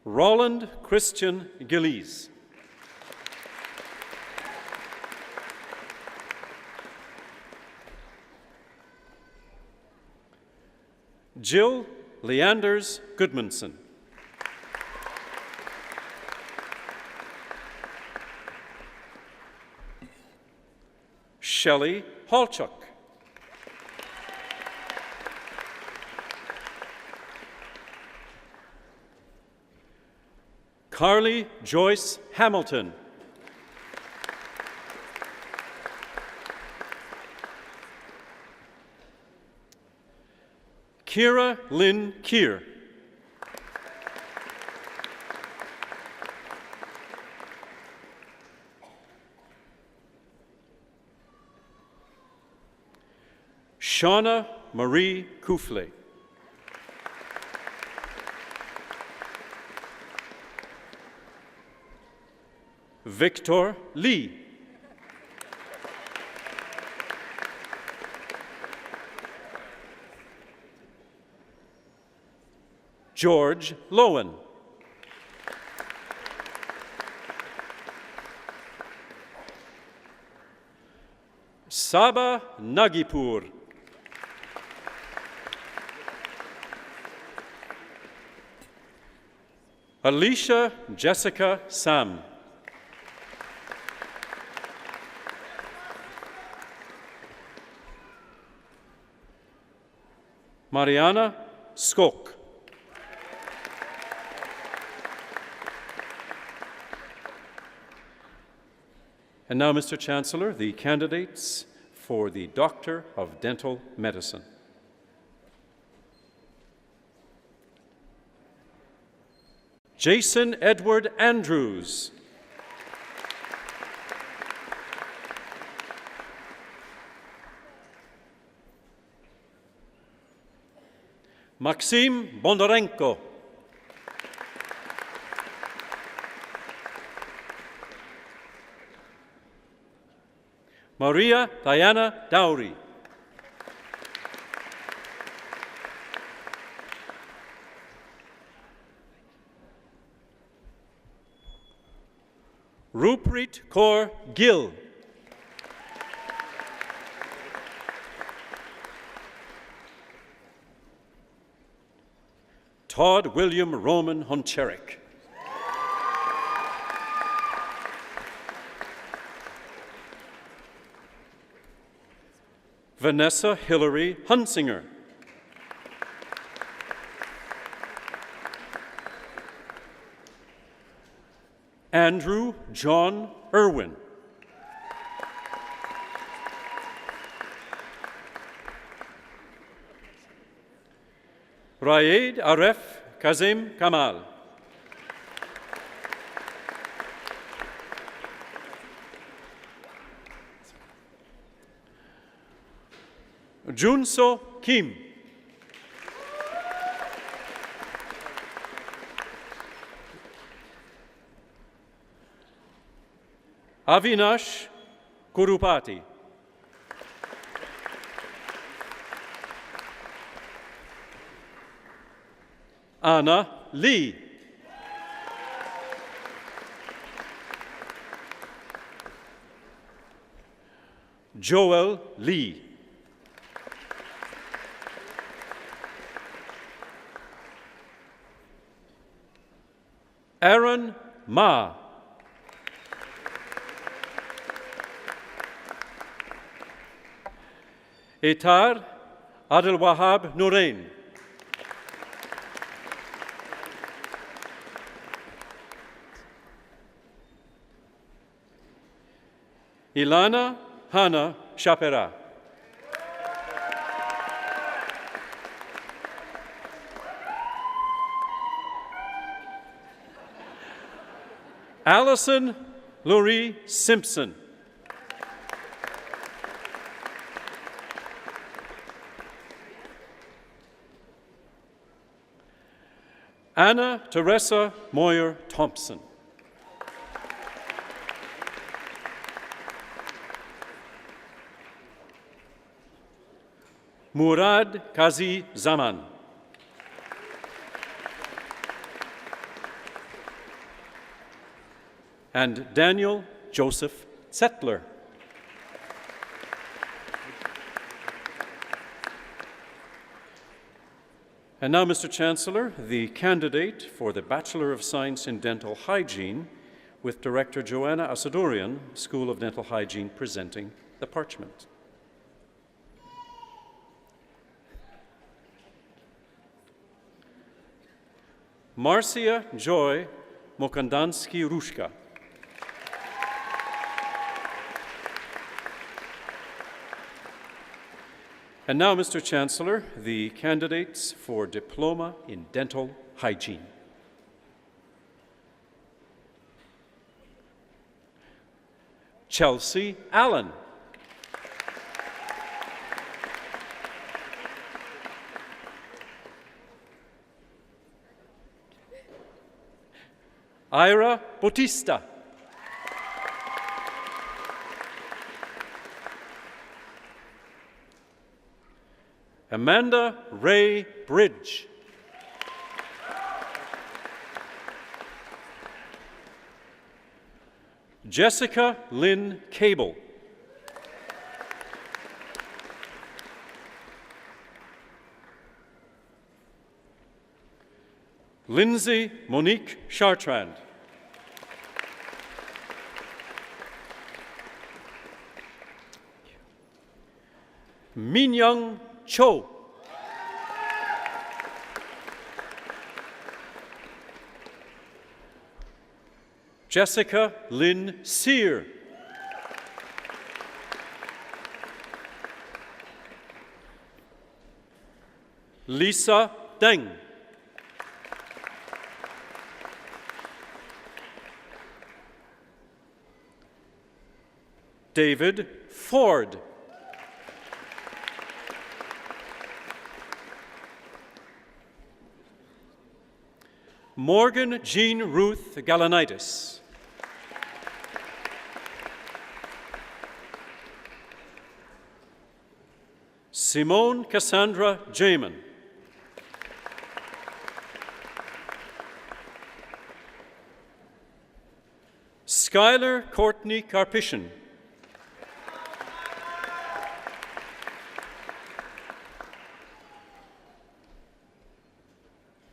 A: Roland Christian Gillies. Jill Leanders Goodmanson. Shelley Halchuk. Carly Joyce Hamilton. Kira Lynn Keir. Shauna Marie Koufle. Victor Lee. George Lowen. Saba Nagipur. Alicia Jessica Sam. Mariana Skok. And now, Mr. Chancellor, the candidates for the Doctor of Dental Medicine. Jason Edward Andrews. Maxim Bondarenko. Maria Diana Dowry. Ruprit Kaur Gill. Todd William Roman Honcherik. Vanessa Hillary Hunsinger. Andrew John Irwin. Raed Aref Kazim Kamal. Junso Kim. Avinash Kurupati. Anna Lee. Joel Lee. Aaron Ma. Etar Adel Wahab Nourain. Ilana Hana Shapera. Allison Laurie Simpson. Anna Teresa Moyer Thompson. Murad Kazi Zaman. And Daniel Joseph Settler. And now, Mr. Chancellor, the candidate for the Bachelor of Science in Dental Hygiene, with Director Joanna Asadourian, School of Dental Hygiene, presenting the parchment. Marcia Joy Mokandansky-Ruszka. And now, Mr. Chancellor, the candidates for Diploma in Dental Hygiene. Chelsea Allen. Ira Bautista. Amanda Ray Bridge. Jessica Lynn Cable. Lindsay Monique Chartrand. Minyoung Cho. Jessica Lynn Sear. Lisa Deng. David Ford. Morgan Jean Ruth Galanitis. Simone Cassandra Jamin. Skylar Courtney Carpishin.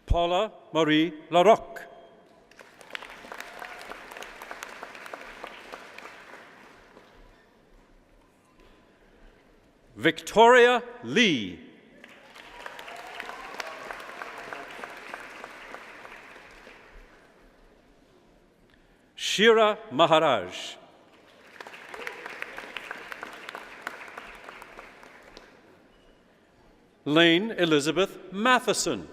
A: Paula Marie Larocque. Victoria Lee. Shira Maharaj. Lane Elizabeth Matheson.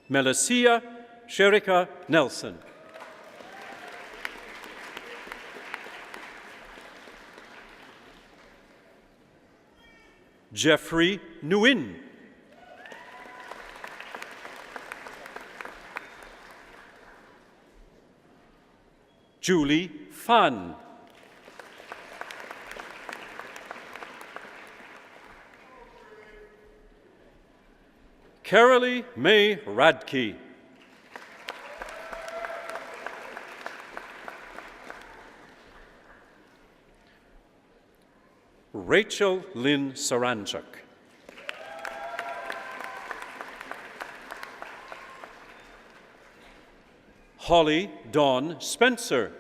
A: Melicia Sherika Nelson. Jeffrey Nguyen. Julie Fan. Carolee May Radke. Rachel Lynn Saranchuk. Holly Dawn Spencer.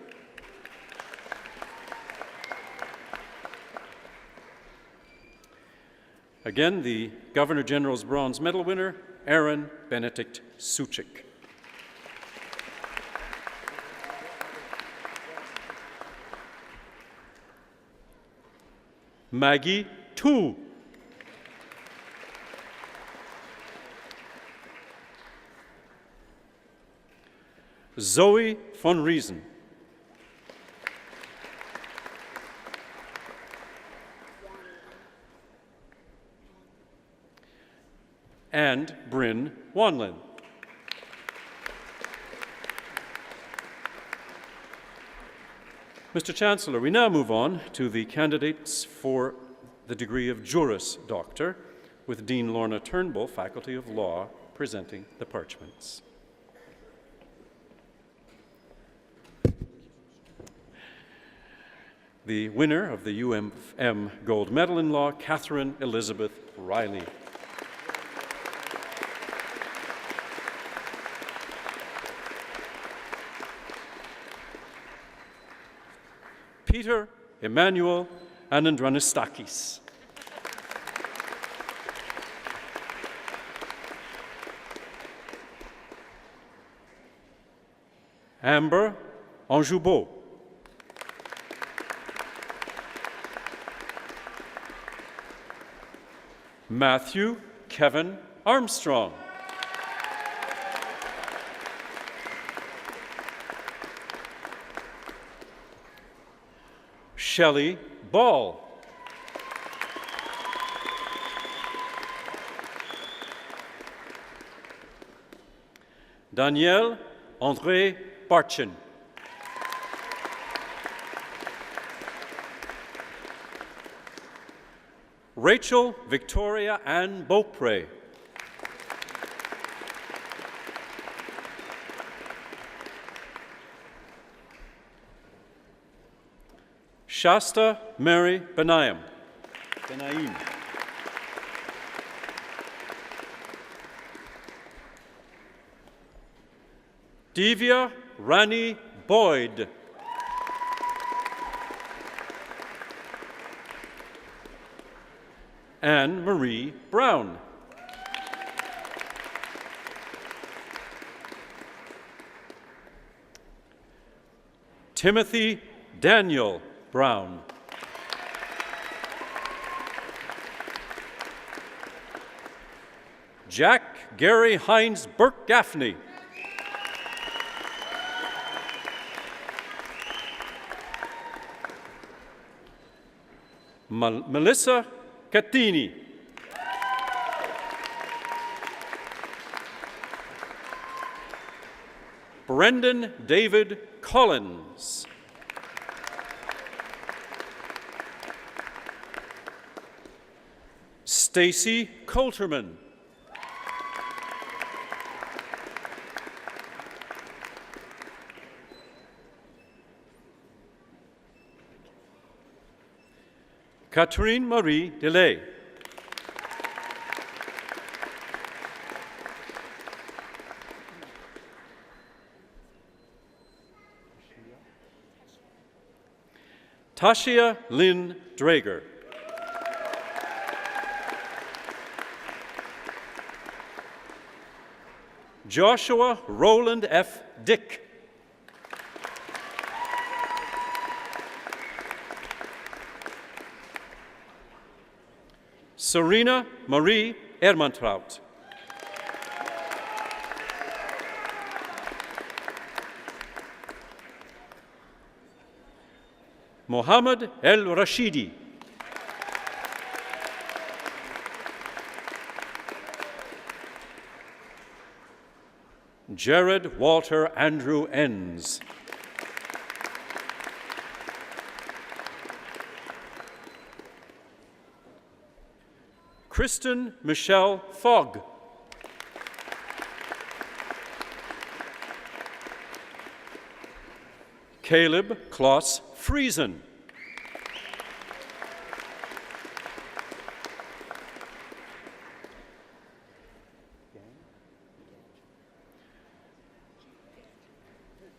A: Again, the Governor General's Bronze Medal winner, Aaron Benedict Suchik. Maggie Tu. Zoe von Riesen. And Bryn Wanlin. Mr. Chancellor, we now move on to the candidates for the degree of Juris Doctor, with Dean Lorna Turnbull, Faculty of Law, presenting the parchments. The winner of the UMM Gold Medal in Law, Catherine Elizabeth Riley. Peter Emmanuel Anandranistakis. Amber Anjoubeau. Matthew Kevin Armstrong. Shelley Ball. Danielle André Barchin. Rachel Victoria Ann Beaupre. Shasta Mary Benaim. Divya Rani Boyd. Anne Marie Brown. Timothy Daniel Brown. Jack Gary Hines Burke Gaffney. Melissa Cattini. Brendan David Collins. Stacy Coulterman. Catherine Marie Delay. Tashia Lynn Drager. Joshua Roland F. Dick. Serena Marie Ermantraut. Mohammed El Rashidi. Jared Walter Andrew Enns. Kristen Michelle Fogg. Caleb Klaus Friesen.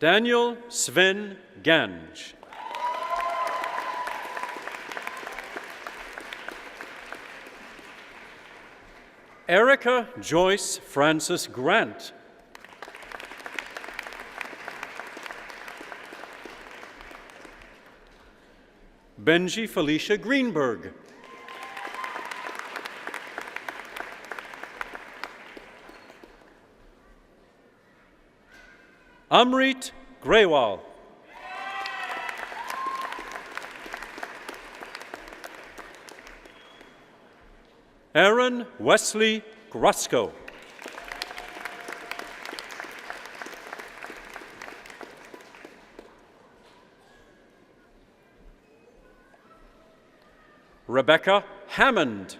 A: Daniel Sven Ganj. Erica Joyce Francis Grant. Benji Felicia Greenberg. Amrit Grewal. Aaron Wesley Grusko. Rebecca Hammond.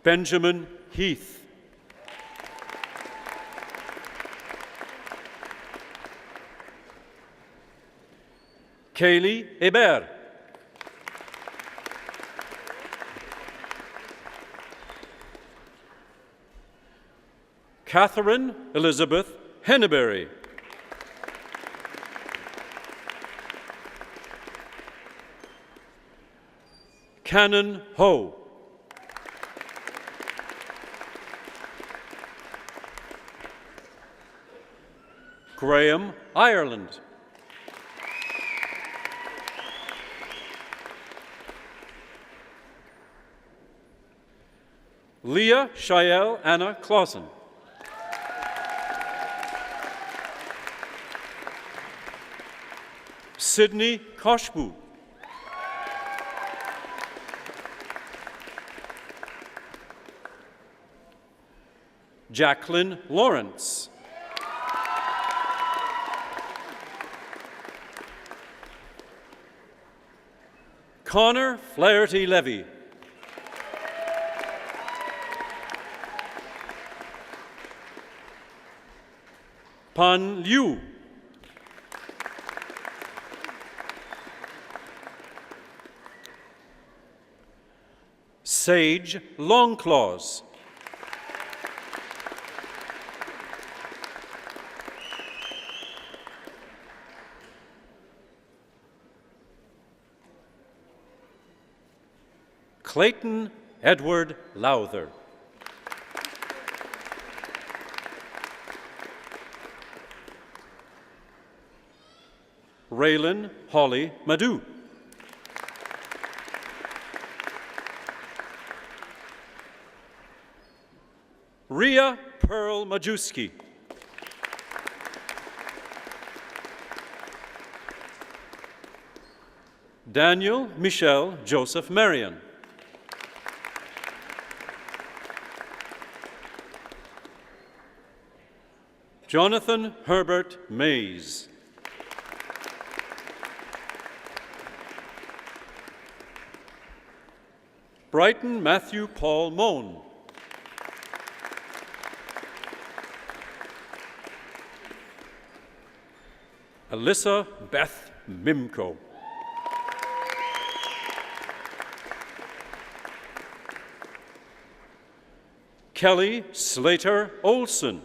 A: Benjamin Heath. Kaylee Hebert. Catherine Elizabeth Henneberry. Canon Ho. Graham Ireland. Leah Shael Anna Clausen. Sydney Koshbu. Jacqueline Lawrence. Connor Flaherty Levy. Pan Liu. Sage Longclaws. Clayton Edward Lowther. Raylan Holly Madu. Ria Pearl Majewski. Daniel Michel Joseph Marion. Jonathan Herbert Mays. Brighton Matthew Paul Moan. Alyssa Beth Mimko. Kelly Slater Olson.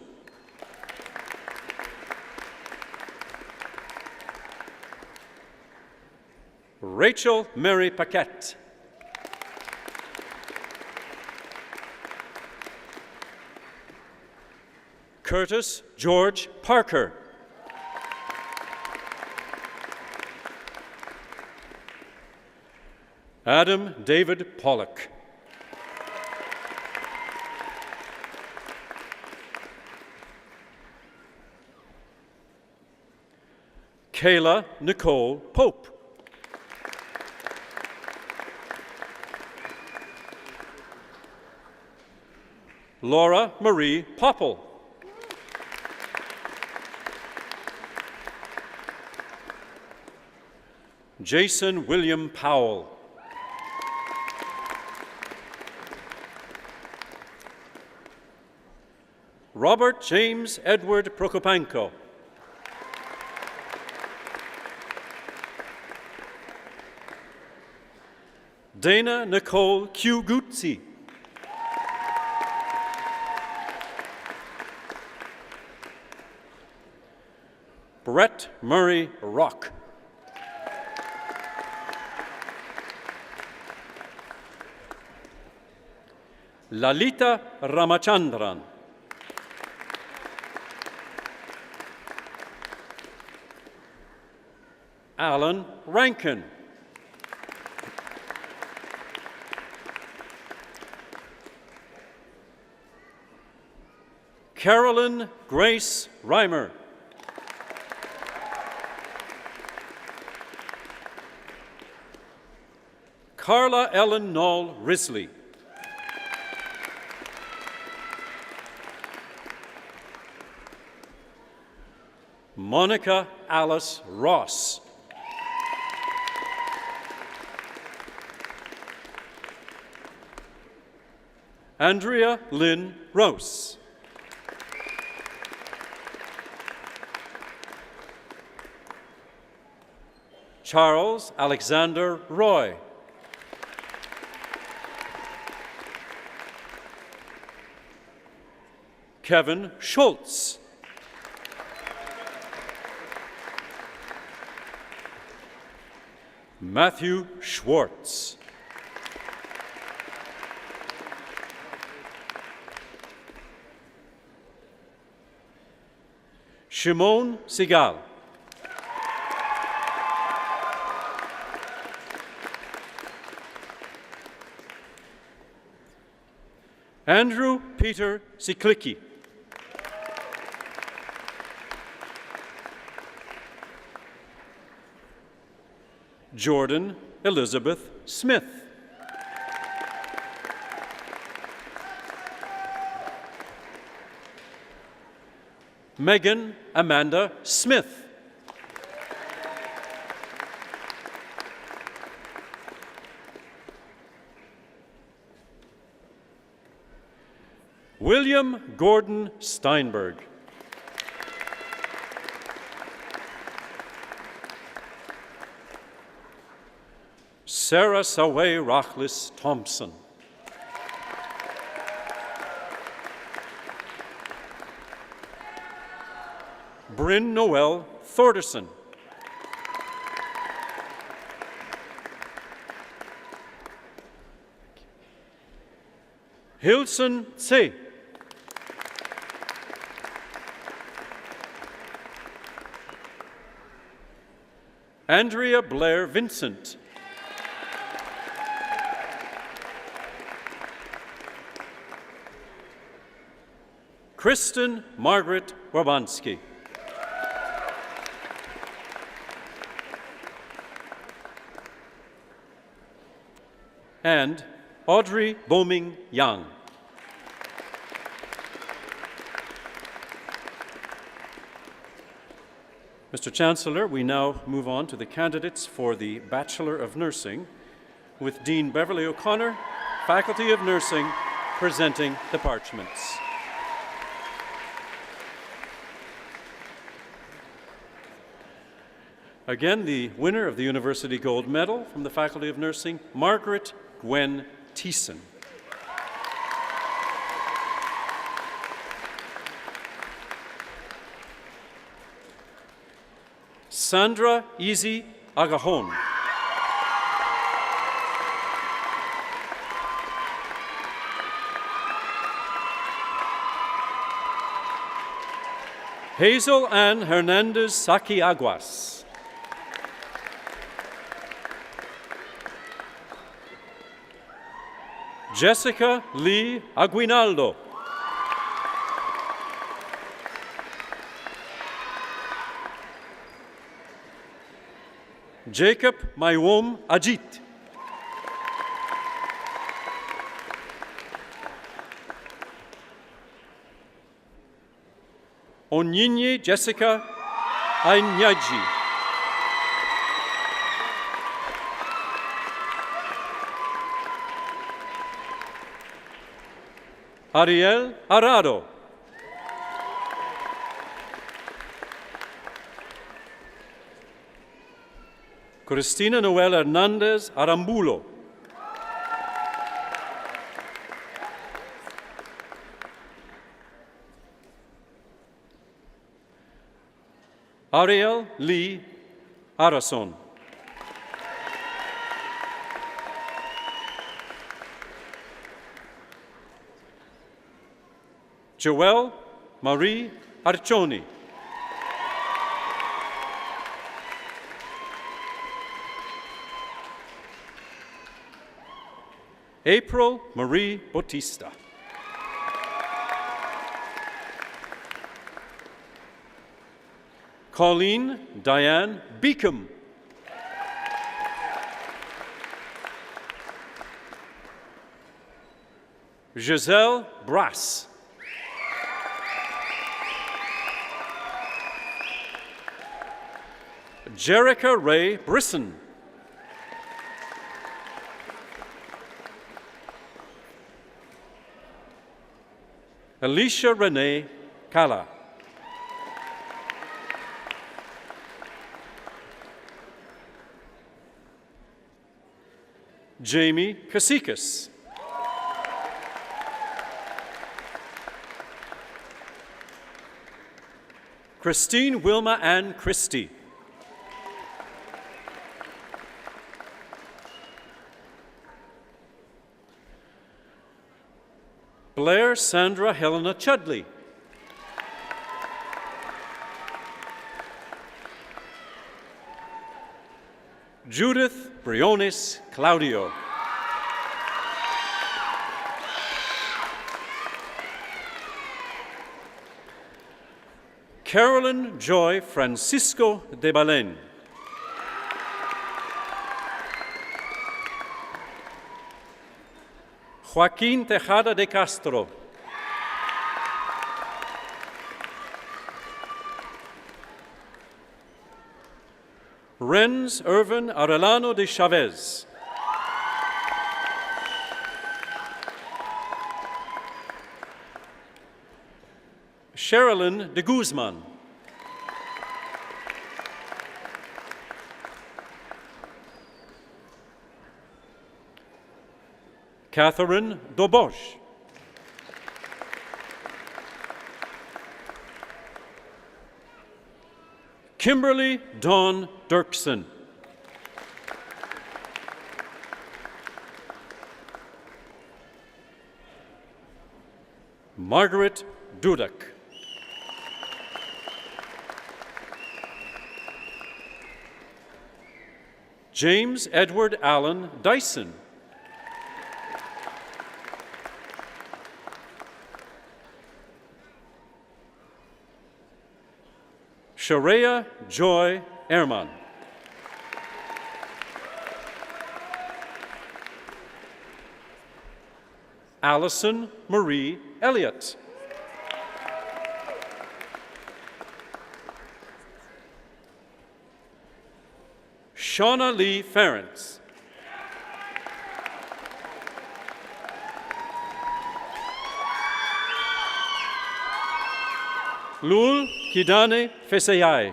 A: Rachel Mary Paquette. Curtis George Parker. Adam David Pollock. Kayla Nicole Pope. Laura Marie Popple. Jason William Powell. Robert James Edward Prokopanko. Dana Nicole Kiugutsi. Brett Murray Rock. Lalita Ramachandran. Alan Rankin. Carolyn Grace Reimer. Carla Ellen Knoll Risley. Monica Alice Ross. Andrea Lynn Rose. Charles Alexander Roy. Kevin Schultz. Matthew Schwartz. Shimon Sigal. Andrew Peter Siklicki. Jordan Elizabeth Smith. Megan Amanda Smith. William Gordon Steinberg. Sarah Saway Rachlis Thompson. Bryn Noel Thorderson. Hilson Tse. Andrea Blair Vincent. Kristen Margaret Wabanski. And Audrey Boming Young. Mr. Chancellor, we now move on to the candidates for the Bachelor of Nursing, with Dean Beverly O'Connor, Faculty of Nursing, presenting the parchments. Again, the winner of the University Gold Medal from the Faculty of Nursing, Margaret Gwen Thiessen. Sandra Easy Agahon. Hazel Ann Hernandez Saki Aguas. Jessica Lee Aguinaldo. Jacob Maiwom Ajit. Onyinye Jessica Ainyaji. Ariel Arado. Cristina Noel Hernandez Arambulo. Ariel Lee Arason. Joelle Marie Arcioni. April Marie Bautista. Colleen Diane Beacom. Giselle Brass. Jerica Ray Brisson. Alicia Renee Kala. Jamie Kasikas. Christine Wilma Ann Christie. Blair Sandra Helena Chudley. Judith Briones Claudio. Carolyn Joy Francisco de Balen. Joaquín Tejada de Castro. Renz Irvin Arellano de Chavez. Sherilyn de Guzman. Catherine Dobosh. Kimberly Dawn Dirksen. Margaret Dudek. James Edward Allen Dyson. Sharia Joy Ehrman. Allison Marie Elliott. Shauna Lee Ferentz. Lul Kidane Feseyai.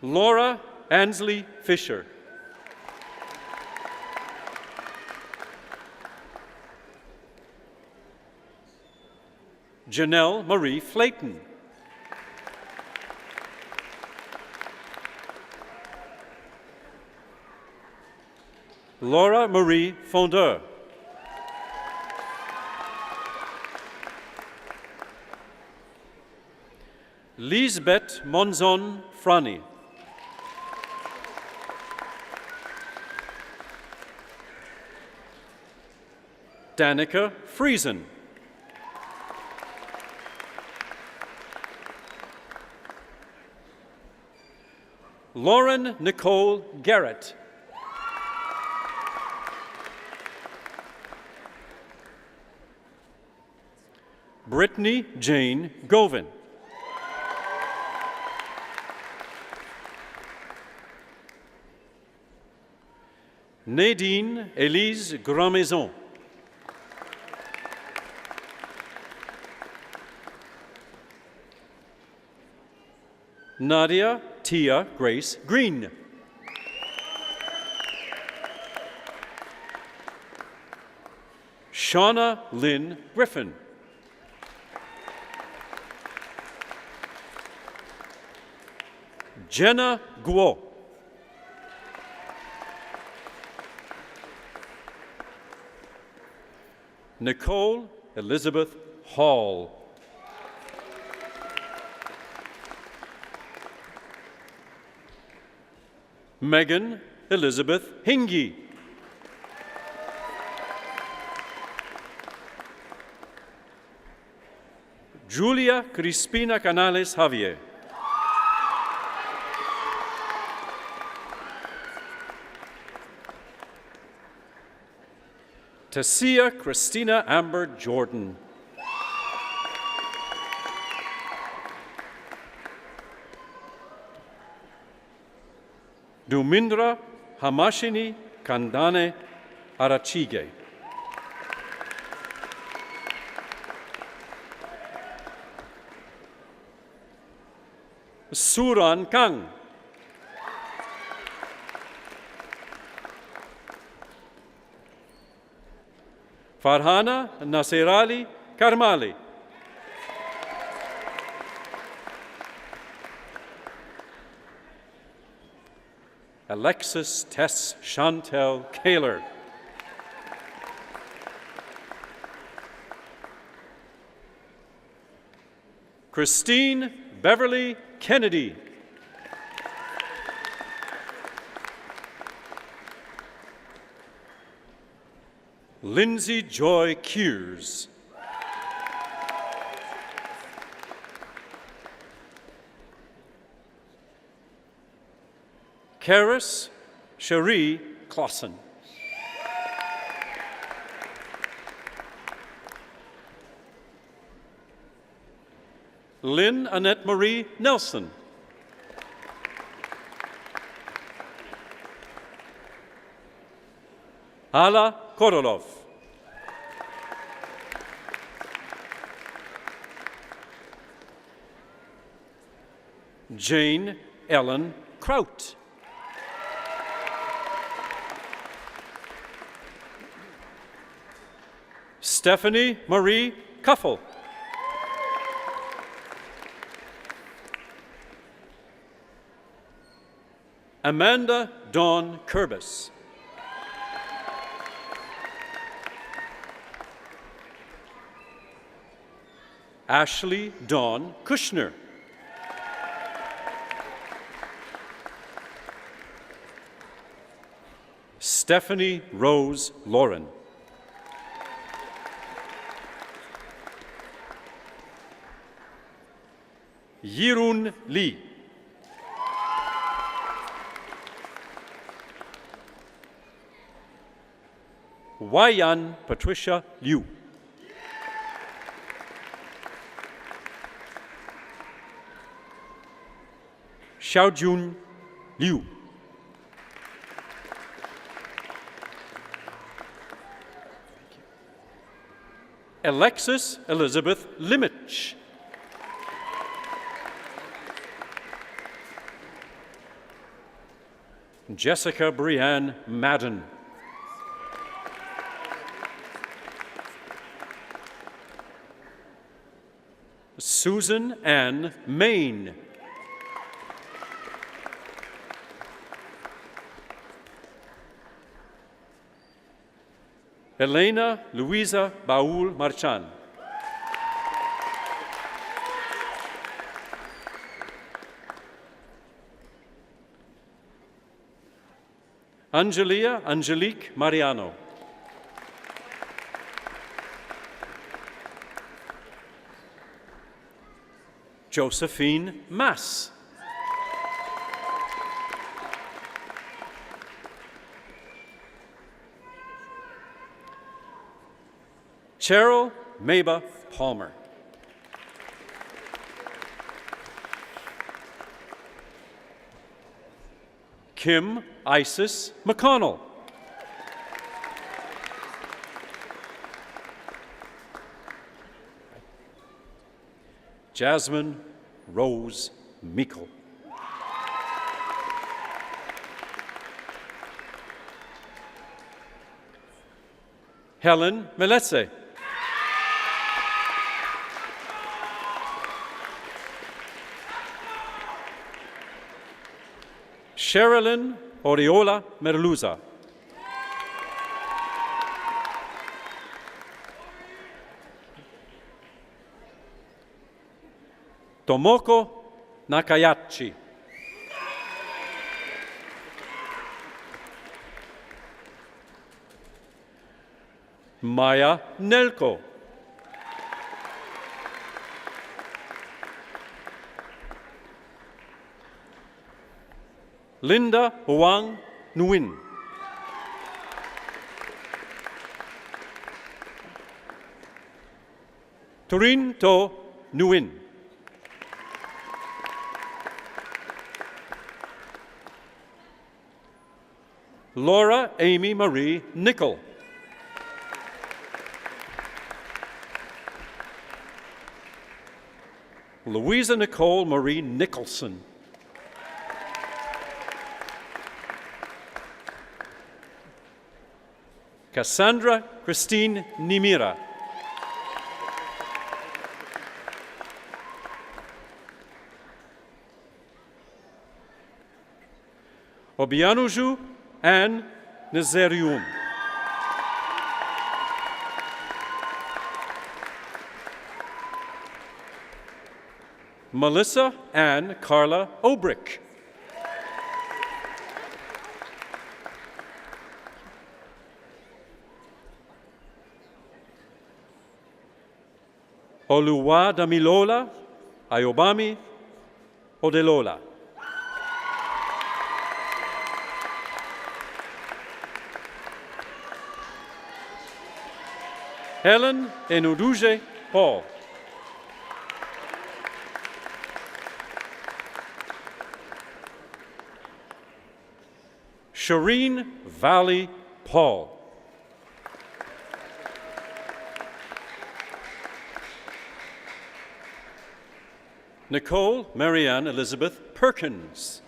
A: Laura Ansley Fisher. Janelle Marie Flayton. Laura Marie Fondeur. Lisbeth Monzon Frani. Danica Friesen. Lauren Nicole Garrett. Brittany Jane Govin. Nadine Elise Grandmaison. Nadia Tia Grace Green. Shauna Lynn Griffin. Jenna Guo. Nicole Elizabeth Hall. Megan Elizabeth Hingy. Julia Crispina Canales Javier. Tessia Christina Amber Jordan. Dumindra Hamashini Kandane Arachige. Suran Kang. Farhana Nasirali Karmali. Alexis Tess Chantel Kaler. Christine Beverly Kennedy. Lindsay Joy Kears. Karis Cherie Clausen. Lynn Annette Marie Nelson. Ala Korolov. Jane Ellen Kraut. Stephanie Marie Kuffel. Amanda Dawn Kurbis. Ashley Dawn Kushner. Stephanie Rose Lauren. Yirun Lee. Waiyan Patricia Liu. Xiaojun Liu. Alexis Elizabeth Limich. Jessica Brianne Madden. Susan Ann Main. Elena Luisa Baul Marchand. Angelia Angelique Mariano. Josephine Mass. Cheryl Maba Palmer. Kim Isis McConnell. Jasmine Rose Meikle. Helen Meletse. Sherilyn Oriola Merluza. Tomoko Nakayachi. Maya Nelko. Linda Wang Nguyen. Turin To Nguyen. Laura Amy Marie Nickel. Louisa Nicole Marie Nicholson. Cassandra Christine Nimira. Obianuju Anne Nazarium. Melissa Ann Carla Obrick. Oluwa Damilola Ayobami Odelola. Helen Enuduje Paul. Shireen Valley Paul. Nicole Marianne Elizabeth Perkins.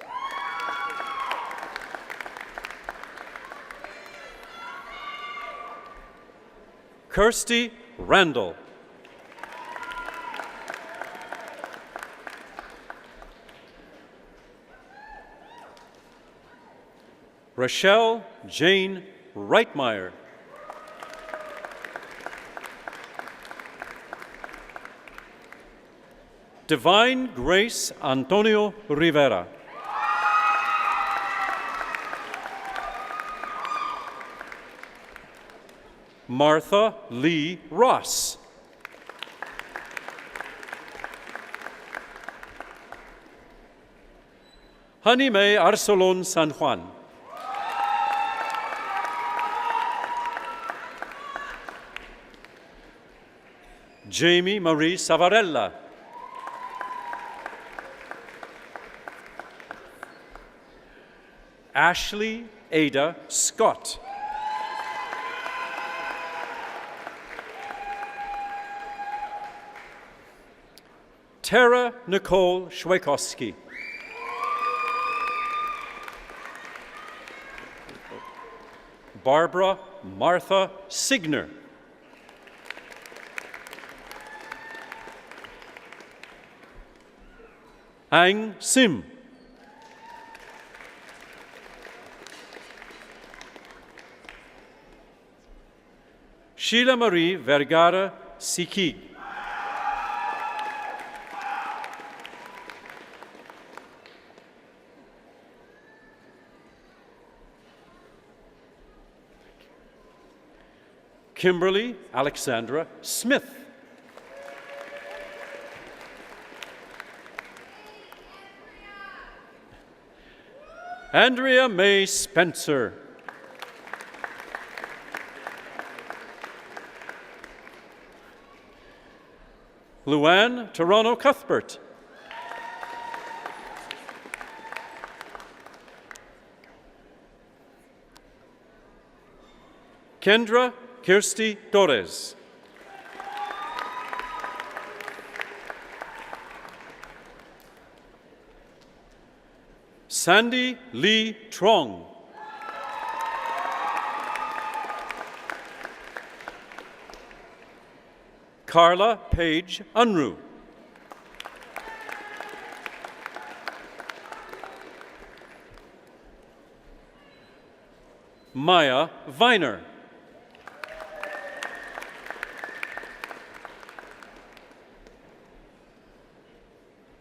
A: Kirsty Randall. Rochelle Jane Reitmeyer. Divine Grace Antonio Rivera. Martha Lee Ross. Honey May Arcelon San Juan. Jamie Marie Savarella. Ashley Ada Scott. Tara Nicole Schweikowski. Barbara Martha Signer. Ang Sim. Sheila Marie Vergara Sikig. Kimberly Alexandra Smith. Andrea May Spencer. Luann Toronto Cuthbert. Kendra Kirsty Torres. Sandy Lee Trong. Carla Page Unruh. Maya Viner.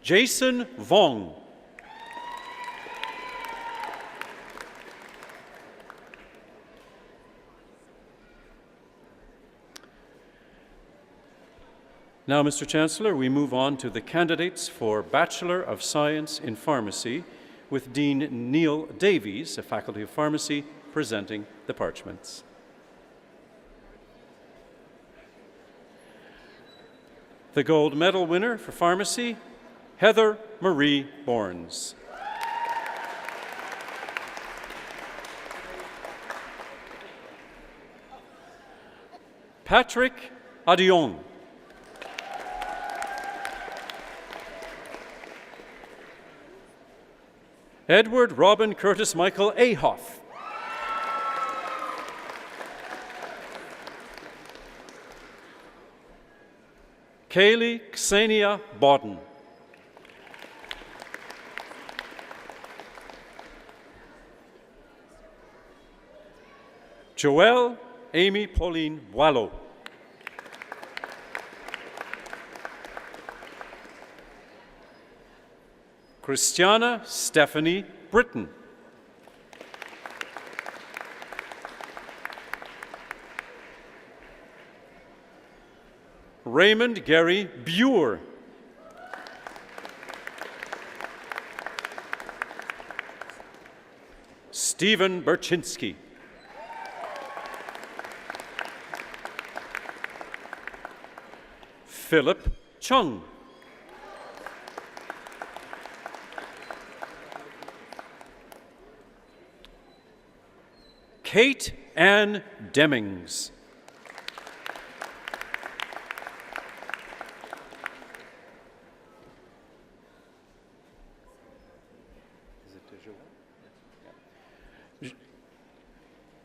A: Jason Vong. Now, Mr. Chancellor, we move on to the candidates for Bachelor of Science in Pharmacy with Dean Neil Davies, a Faculty of Pharmacy, presenting the parchments. The gold medal winner for pharmacy, Heather Marie Borns. Patrick Adion. Edward Robin Curtis Michael Ahoff. Kaylee Ksenia Bodden. Joelle Amy Pauline Boileau. Christiana Stephanie Britton. Raymond Gary Buer. Stephen Berchinski. Philip Chung. Kate Ann Demings.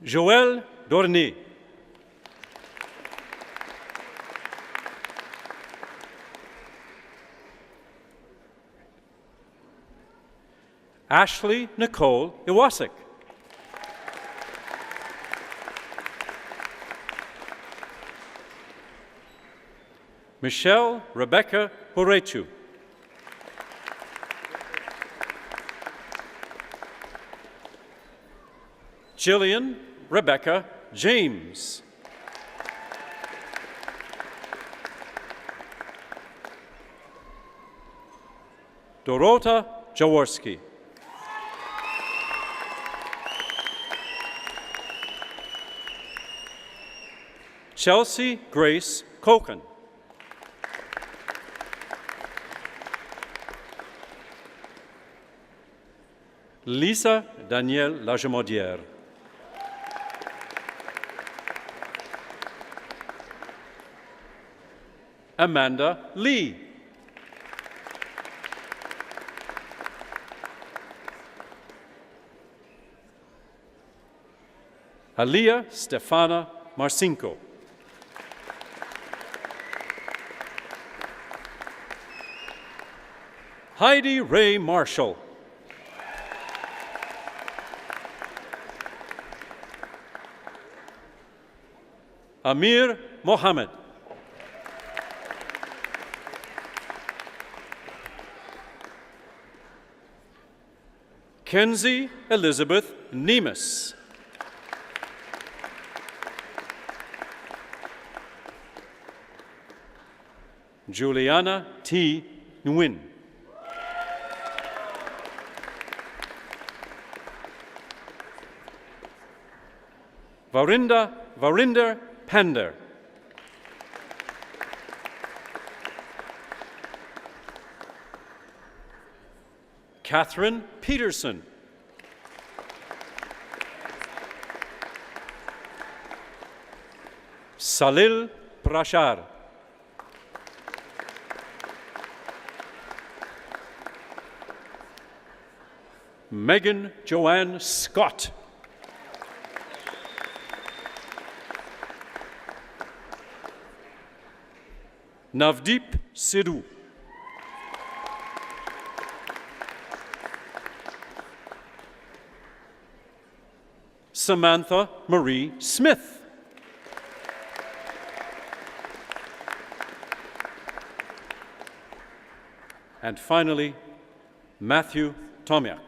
A: Joël Dorné. Ashley Nicole Iwasek. Michelle Rebecca Borechu. Jillian Rebecca James. Dorota Jaworski. Chelsea Grace Koken. Lisa Danielle Lagemaudière. Amanda Lee. Alia Stefana Marcinko. Heidi Ray Marshall. Amir Mohammed. Kenzie Elizabeth Nemus. Juliana T. Nguyen. Varinder Pander. Catherine Peterson. Salil Prashar. Megan Joanne Scott. Navdeep Sidhu. Samantha Marie Smith. And finally, Matthew Tomiak.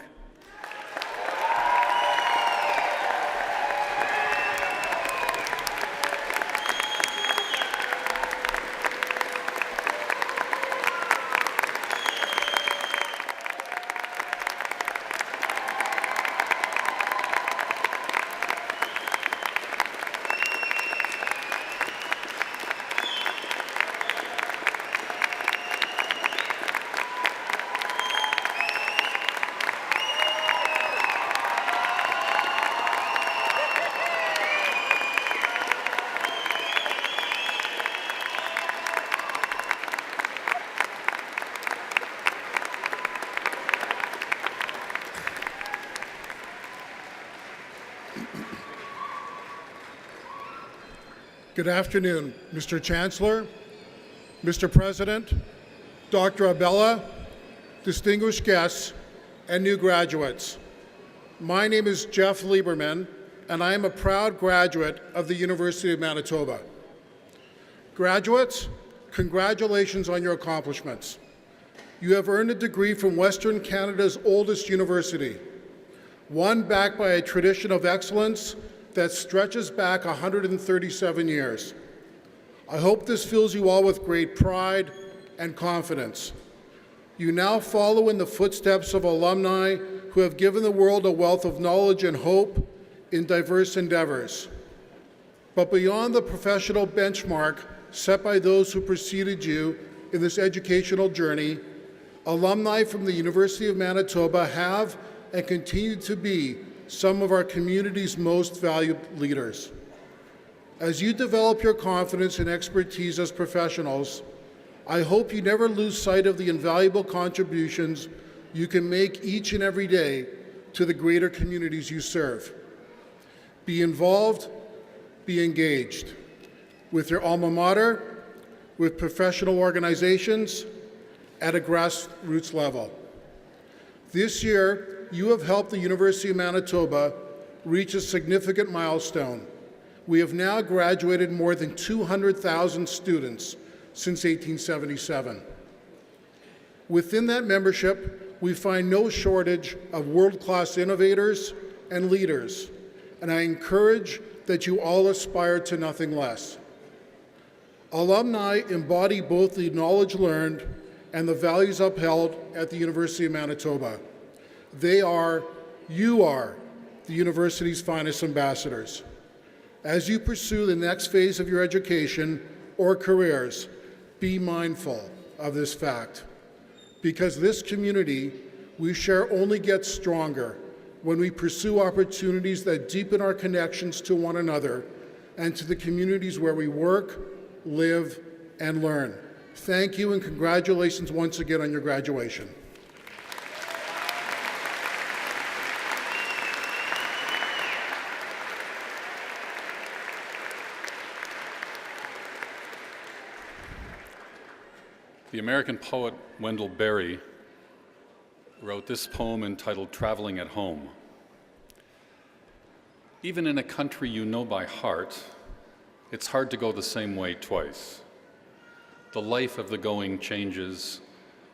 H: Good afternoon, Mr. Chancellor, Mr. President, Dr. Abella, distinguished guests, and new graduates. My name is Jeff Lieberman, and I am a proud graduate of the University of Manitoba. Graduates, congratulations on your accomplishments. You have earned a degree from Western Canada's oldest university, one backed by a tradition of excellence that stretches back 137 years. I hope this fills you all with great pride and confidence. You now follow in the footsteps of alumni who have given the world a wealth of knowledge and hope in diverse endeavors. But beyond the professional benchmark set by those who preceded you in this educational journey, alumni from the University of Manitoba have and continue to be some of our community's most valued leaders. As you develop your confidence and expertise as professionals, I hope you never lose sight of the invaluable contributions you can make each and every day to the greater communities you serve. Be involved, be engaged with your alma mater, with professional organizations, at a grassroots level. This year, you have helped the University of Manitoba reach a significant milestone. We have now graduated more than 200,000 students since 1877. Within that membership, we find no shortage of world-class innovators and leaders, and I encourage that you all aspire to nothing less. Alumni embody both the knowledge learned and the values upheld at the University of Manitoba. You are the university's finest ambassadors. As you pursue the next phase of your education or careers, be mindful of this fact, because this community we share only gets stronger when we pursue opportunities that deepen our connections to one another and to the communities where we work, live, and learn. Thank you and congratulations once again on your graduation.
C: The American poet Wendell Berry wrote this poem entitled "Traveling at Home." Even in a country you know by heart, it's hard to go the same way twice. The life of the going changes,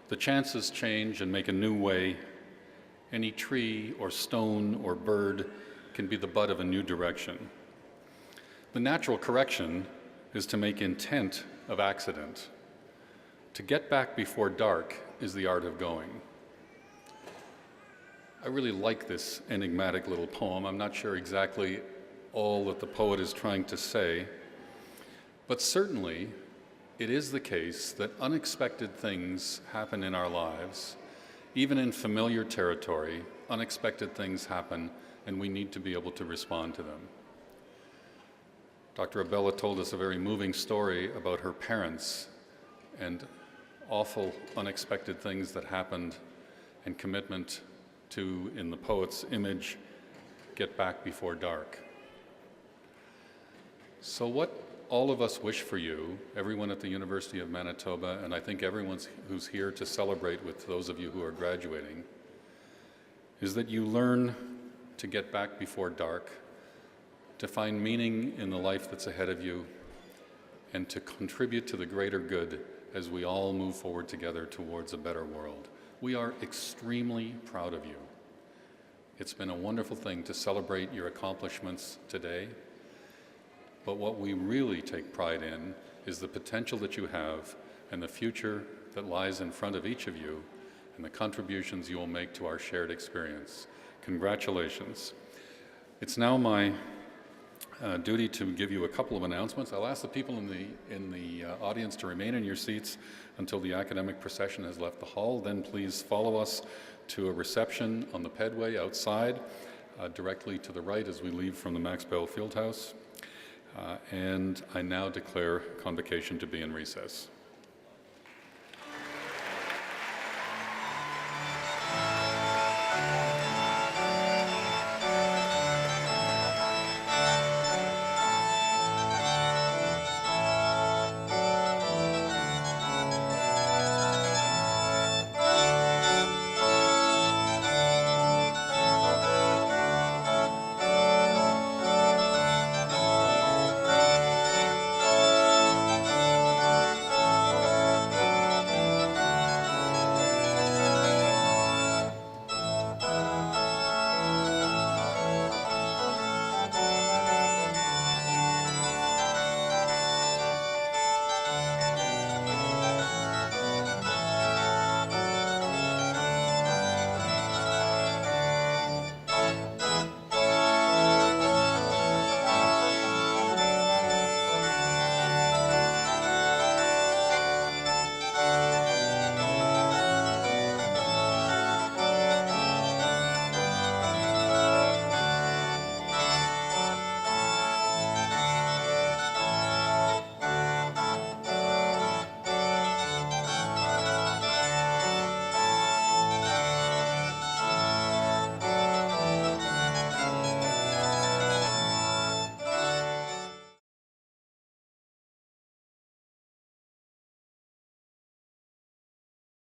C: the chances change and make a new way. Any tree or stone or bird can be the butt of a new direction. The natural correction is to make intent of accident. To get back before dark is the art of going. I really like this enigmatic little poem. I'm not sure exactly all that the poet is trying to say, but certainly it is the case that unexpected things happen in our lives. Even in familiar territory, unexpected things happen, and we need to be able to respond to them. Dr. Abella told us a very moving story about her parents and awful, unexpected things that happened, and commitment to, in the poet's image, get back before dark. So what all of us wish for you, everyone at the University of Manitoba, and I think everyone who's here to celebrate with those of you who are graduating, is that you learn to get back before dark, to find meaning in the life that's ahead of you, and to contribute to the greater good as we all move forward together towards a better world. We are extremely proud of you. It's been a wonderful thing to celebrate your accomplishments today, but what we really take pride in is the potential that you have and the future that lies in front of each of you and the contributions you will make to our shared experience. Congratulations. It's now my duty to give you a couple of announcements. I'll ask the people in the audience to remain in your seats until the academic procession has left the hall. Then please follow us to a reception on the pedway outside, directly to the right as we leave from the Max Bell Fieldhouse. And I now declare convocation to be in recess.